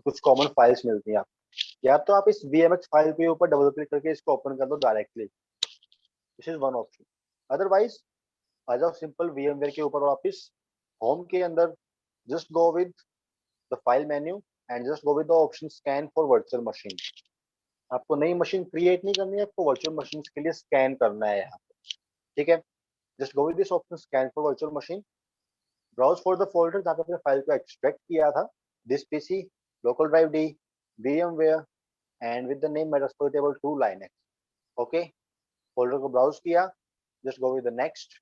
Speaker 1: कुछ कॉमन फाइल्स मिलती हैं आप, या तो आप इस VMX फाइल के ऊपर डबल क्लिक करके इसको ओपन कर दो directly, this is one option. Otherwise आ जाओ सिंपल VMware के ऊपर वापिस, होम के अंदर just go with the file menu and just go with the option scan for virtual machine. आपको नई मशीन क्रिएट नहीं करनी है, आपको वर्चुअल मशीन के लिए स्कैन करना है यहाँ पे, ठीक है? Just go with this option scan for virtual machine, browse for the folder जहाँ पे आपने फाइल को एक्सट्रैक्ट किया था, this PC, local drive D, VMware and with the name Metasploitable 2 Linux. Okay, folder को ब्राउज किया, just go with the next,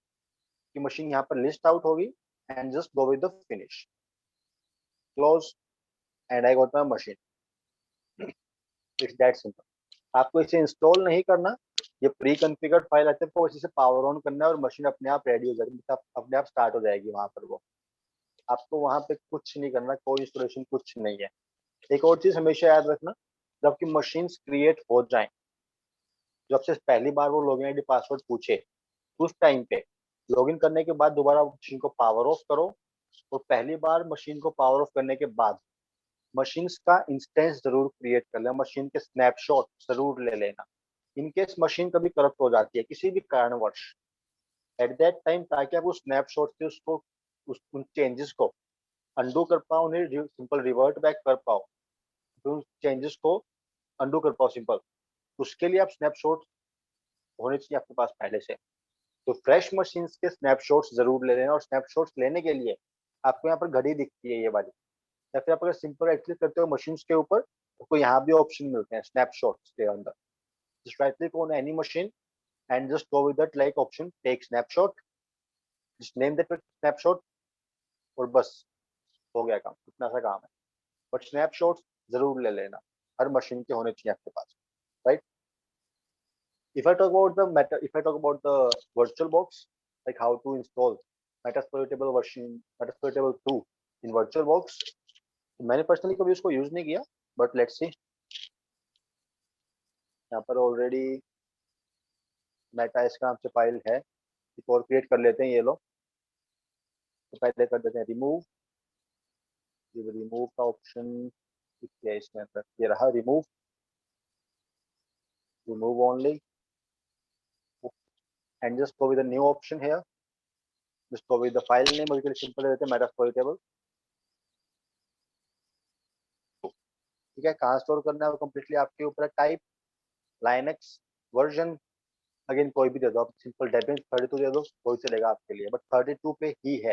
Speaker 1: की मशीन यहाँ पर लिस्ट आउट होगी and just go with the finish, close and I got my machine. It's that simple. आपको इसे इंस्टॉल नहीं करना, ये प्री कॉन्फ़िगर्ड फाइल आते हैं, आपको इसी से पावर ऑन करना है और मशीन अपने आप रेडी हो जाएगी, मतलब अपने आप स्टार्ट हो जाएगी वहां पर वो। आपको वहां पे कुछ नहीं करना, कोई इंस्टॉलेशन कुछ नहीं है। एक और चीज हमेशा याद रखना, जब आपकी मशीन्स क्रिएट हो जाएं, जब से पहली बार वो लॉगिन आईडी पासवर्ड पूछे, उस टाइम पे लॉगिन करने के बाद दोबारा मशीन को पावर ऑफ करो, और पहली बार मशीन को पावर ऑफ करने के बाद मशीन्स का इंस्टेंस जरूर क्रिएट कर लेना, मशीन के स्नैपशॉट जरूर ले लेना। इन केस मशीन कभी करप्ट हो जाती है किसी भी कारणवश, एट दैट टाइम, ताकि आप उस स्नैपशॉट से उसको उन चेंजेस को अंडू कर पाओ, उन्हें सिंपल रिवर्ट बैक कर पाओ, तो उन चेंजेस को अंडू कर पाओ सिंपल, उसके लिए आप स्नैपशॉट होने चाहिए आपके पास पहले से। तो फ्रेश मशीन्स के स्नैपशॉट्स जरूर ले लेना, और स्नैपशॉट्स लेने के लिए आपको यहाँ पर घड़ी दिखती है ये वाली, या फिर आप अगर सिंपल राइट क्लिक करते हो मशीन्स के ऊपर, तो यहाँ भी ऑप्शन मिलते हैं स्नैपशॉट्स के अंदर। Just right click on any machine and just go with that like option, take snapshot, just name that snapshot, और बस हो गया काम, इतना सा काम है। बट स्नैपशॉट्स जरूर ले लेना, हर मशीन के होने चाहिए आपके पास, right? If I talk about the virtual box, like how to install Metasploitable version, Metasploitable 2 in virtual box, मैंने पर्सनली कभी उसको यूज नहीं किया, बट लेट्स सी। यहाँ पर ऑलरेडी मेटा इसका नाम से फाइल है, एक और क्रिएट कर लेते हैं ये लोग। तो पहले कर देते हैं रिमूव का ऑप्शन है इसके अंदर, ये रहा remove only, and just go with the new option here, just go with the file name, और सिंपल रहते हैं मेटास्प्लोइटेबल। ठीक है, कहाँ स्टोर करना है वो कंप्लीटली आपके ऊपर है। टाइप लाइनक्स वर्जन, अगेन कोई भी दे दो आप, सिंपल डेबियन 32 दे दो, कोई चलेगा आपके लिए, बट 32 पे ही है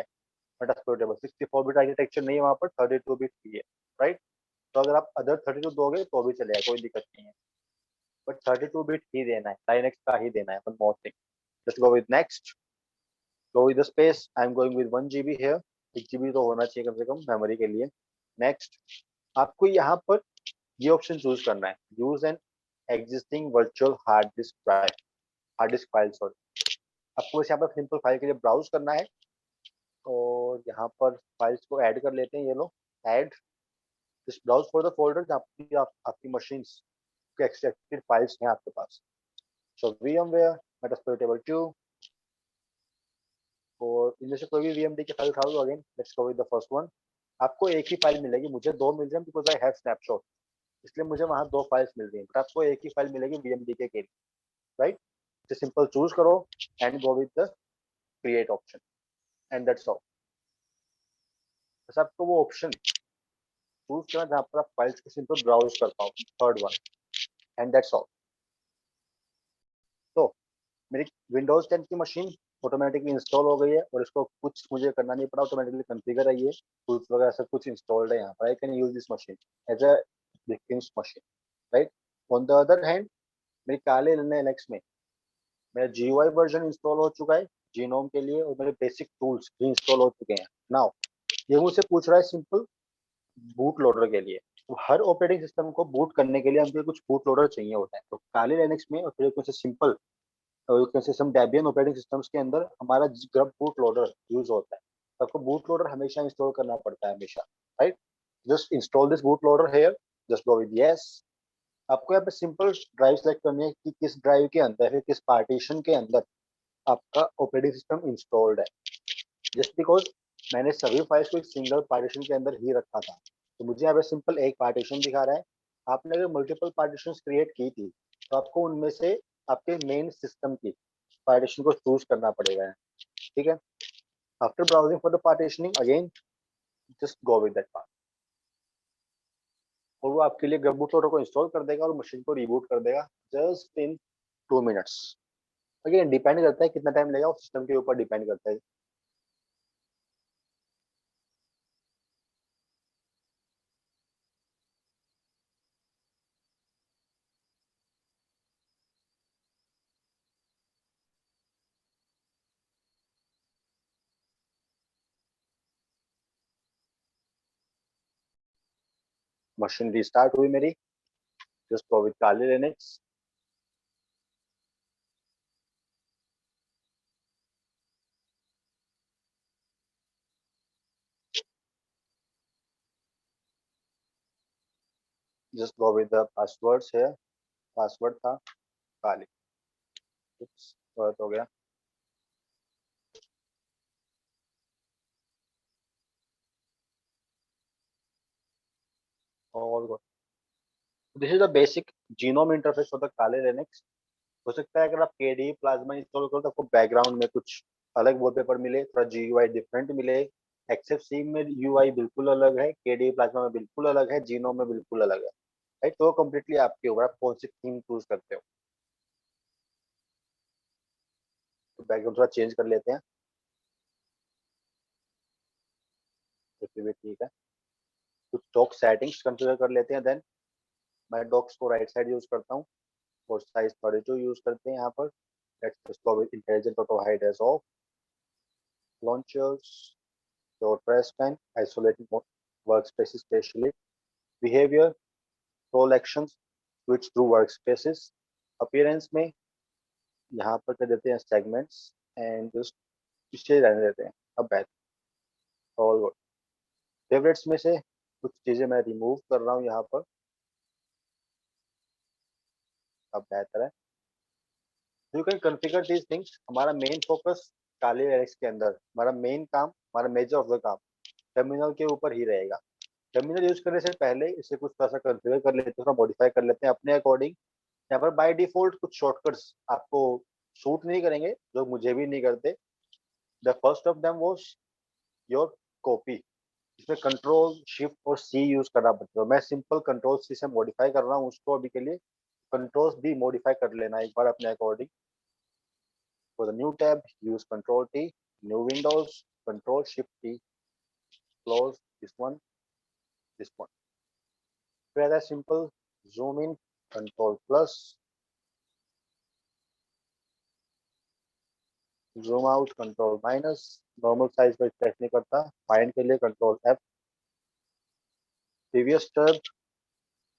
Speaker 1: मेटास्प्लोइटेबल। 64 बिट आर्किटेक्चर नहीं है वहाँ पर, 32 बिट ही है, राइट? तो अगर आप अदर 32 दोगे तो भी चलेगा, कोई दिक्कत नहीं है, बट 32 बिट ही देना है, लाइनक्स का ही देना है। One more thing, just go with next, go with the space, I am going with 1 GB here, 1 GB तो होना चाहिए कम से कम मेमोरी के लिए। नेक्स्ट, आपको यहाँ पर ये ऑप्शन चूज करना है, use an existing virtual hard disk file, sorry. आपको बस यहाँ पर सिंपल फाइल के लिए ब्राउज करना है, और यहाँ पर फाइल्स को ऐड कर लेते हैं ये लोग, add, just browse for the folder जहाँ आपकी मशीन्स के एक्सट्रैक्टेड फाइल्स हैं आपके पास। सो VMware Metasploitable 2, और इनमें से कोई भी VMD की फाइल उठा लो। Again let's go with the first one. आपको एक ही फाइल मिलेगी, मुझे दो मिल रहे हैं बिकॉज आई हैव स्नैपशॉट, इसलिए मुझे वहां दो फाइल्स मिल रही हैं, बट आपको एक ही फाइल मिलेगी VMD के लिए, राइट? तो सिंपल चूज करो and go with the create option, and that's all. बस आपको वो ऑप्शन चूज करना जहाँ पर आप फाइल्स को सिंपल ब्राउज कर पाओ, third one, and that's all. तो मेरी विंडोज 10 की मशीन ऑटोमेटिकली इंस्टॉल हो गई है, और इसको कुछ मुझे करना नहीं पड़ा, ऑटोमेटिकली कॉन्फ़िगर है, ये टूल्स वगैरह सब कुछ इंस्टॉल्ड है यहाँ पर। I can use this machine as a victim's machine, right? On the other hand, मेरी काले लिनक्स में मेरा GUI वर्जन इंस्टॉल हो चुका है जीनोम के लिए, और मेरे बेसिक टूल्स भी इंस्टॉल हो चुके हैं। नाउ ये मुझसे पूछ रहा है सिंपल बूट लोडर के लिए, तो हर ऑपरेटिंग सिस्टम को बूट करने के लिए हमको कुछ बूट लोडर चाहिए होता है। तो काले लिनक्स में और फिर कुछ simple system Debian operating systems के अंदर हमारा ग्रब बूट लोडर यूज होता है। तो आपको बूट लोडर हमेशा इंस्टॉल करना पड़ता है, हमेशा, right? Just install this boot loader here, just go with yes. आपको यहाँ पे सिंपल ड्राइव सेलेक्ट करनी है कि किस ड्राइव के अंदर है, किस पार्टीशन के अंदर आपका ऑपरेटिंग सिस्टम इंस्टॉल्ड है। जस्ट बिकॉज मैंने सभी फाइल्स को एक सिंगल पार्टीशन के अंदर ही रखा था, तो मुझे यहाँ पे सिंपल एक पार्टीशन दिखा रहा है। आपने अगर मल्टीपल पार्टीशन क्रिएट की थी, तो आपको उनमें से आपके मेन सिस्टम की पार्टीशन को चूज करना पड़ेगा, ठीक है? After browsing for the partitioning, again just go with that part, और वो आपके लिए ग्रब बूट लोडर को इंस्टॉल कर देगा और मशीन को रिबूट कर देगा just in 2 minutes. Again depend करता है कितना टाइम लगेगा, उस सिस्टम के ऊपर डिपेंड करता है। मशीन रिस्टार्ट हुई मेरी, just go with Kali Linux, just go with the passwords here. Password था काली, गलत हो गया. All good. This is the basic genome interface for the Kali Linux. हो सकता है अगर आप KDE प्लाज्मा इंस्टॉल करो तो आपको बैकग्राउंड में कुछ अलग वॉलपेपर मिले, थोड़ा GUI डिफरेंट मिले. XFCE में UI बिल्कुल अलग है, KDE प्लाज्मा में बिल्कुल अलग है, जीनोम में बिल्कुल अलग है. राइट, तो कम्प्लीटली आपके ऊपर, आप कौन सी थीम चूज करते हो. तो बैकग्राउंड थोड़ा चेंज कर लेते हैं, तो फिर भी ठीक है. कुछ डॉक सेटिंग्स कंफिगर कर लेते हैं. देन मैं डॉक्स को राइट साइड यूज करता हूँ और साइज 32 यूज करते हैं यहाँ पर. Let's just go with intelligent auto hide as off. launchers, your press pen, isolating workspaces spatially, behavior, role actions, switch through workspaces, appearance में यहाँ पर कर देते हैं segments and just पीछे रहने देते हैं. अब बेहतर, all good. favorites में से कुछ चीजें मैं रिमूव कर रहा हूँ यहाँ पर. अब बेहतर है. You can configure these things. हमारा मेन फोकस काली लिनक्स के अंदर, हमारा मेन काम, हमारा मेजर ऑफ द काम टर्मिनल के ऊपर ही रहेगा. टर्मिनल यूज करने से पहले इसे कुछ थोड़ा सा कॉन्फ़िगर कर लेते हैं, थोड़ा मॉडिफाई कर लेते हैं अपने अकॉर्डिंग. यहाँ पर बाय डिफॉल्ट कुछ शॉर्टकट्स आपको सूट नहीं करेंगे, जो मुझे भी नहीं करते. The first of them was your copy. इसमें कंट्रोल शिफ्ट और सी यूज करना पड़ता है. मैं सिंपल कंट्रोल सी से मॉडिफाई कर रहा हूँ उसको अभी के लिए. कंट्रोल्स भी मॉडिफाई कर लेना एक बार अपने according. For the new tab use control T. New Windows control shift T. Close this one, this one. Very simple. Zoom in, Control plus. Zoom out, Control minus. Normal size पर press नहीं करता. Find के लिए Control F. Previous tab,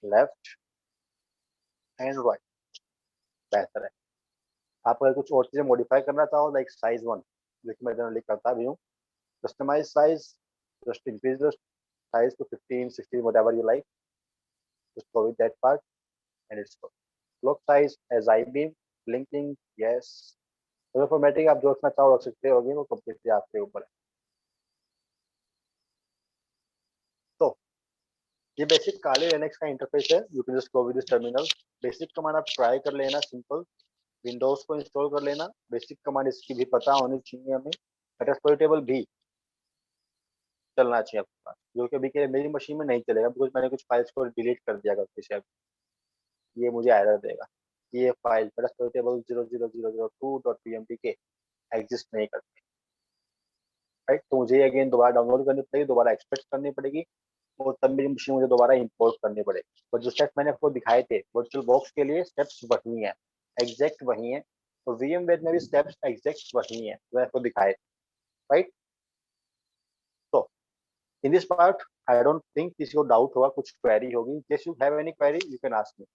Speaker 1: left and right. बेहतर है. आप अगर कुछ और चीजें मॉडिफाई करना चाहो, like size 1, जो कि मैं जनरली करता भी हूँ. Customize size, just increase the size to 15, 16, whatever you like. Just go with that part and it's good. Block size as I-beam, blinking, yes. तो फॉर्मेटिंग आप जो रखना चाहो रख सकते होगे, वो कम्प्लीटली आपके ऊपर है. तो ये बेसिक काली लिनक्स का इंटरफेस है. You can just go with this terminal. Basic command आप ट्राई कर लेना, सिंपल. विंडोज को इंस्टॉल कर लेना. बेसिक कमांड इसकी भी पता होनी चाहिए हमें. मेटास्प्लोइटेबल भी चलना चाहिए आपके पास, जो कि अभी के मेरी मशीन में नहीं चलेगा, बिकॉज मैंने कुछ फाइल्स को डिलीट कर दिया गलती से. अब ये मुझे एरर देगा. ये फाइल मेटास्प्लोइटेबल 00002.pmpk एग्जिस्ट नहीं करती. राइट, तो मुझे अगेन दोबारा डाउनलोड करनी पड़ेगी, दोबारा एक्सट्रैक्ट करनी पड़ेगी, और तब मेरी मशीन मुझे दोबारा इंपोर्ट करनी पड़ेगी. और जो स्टेप्स मैंने आपको दिखाए थे वर्चुअल बॉक्स के लिए, स्टेप्स वही हैं, एग्जैक्ट वही हैं. तो VMware में भी स्टेप्स एग्जैक्ट वही हैं जो आपको दिखाए थे. राइट, तो in this part I don't think किसी को डाउट होगा, कुछ क्वेरी होगी. Just you have any query you can ask me.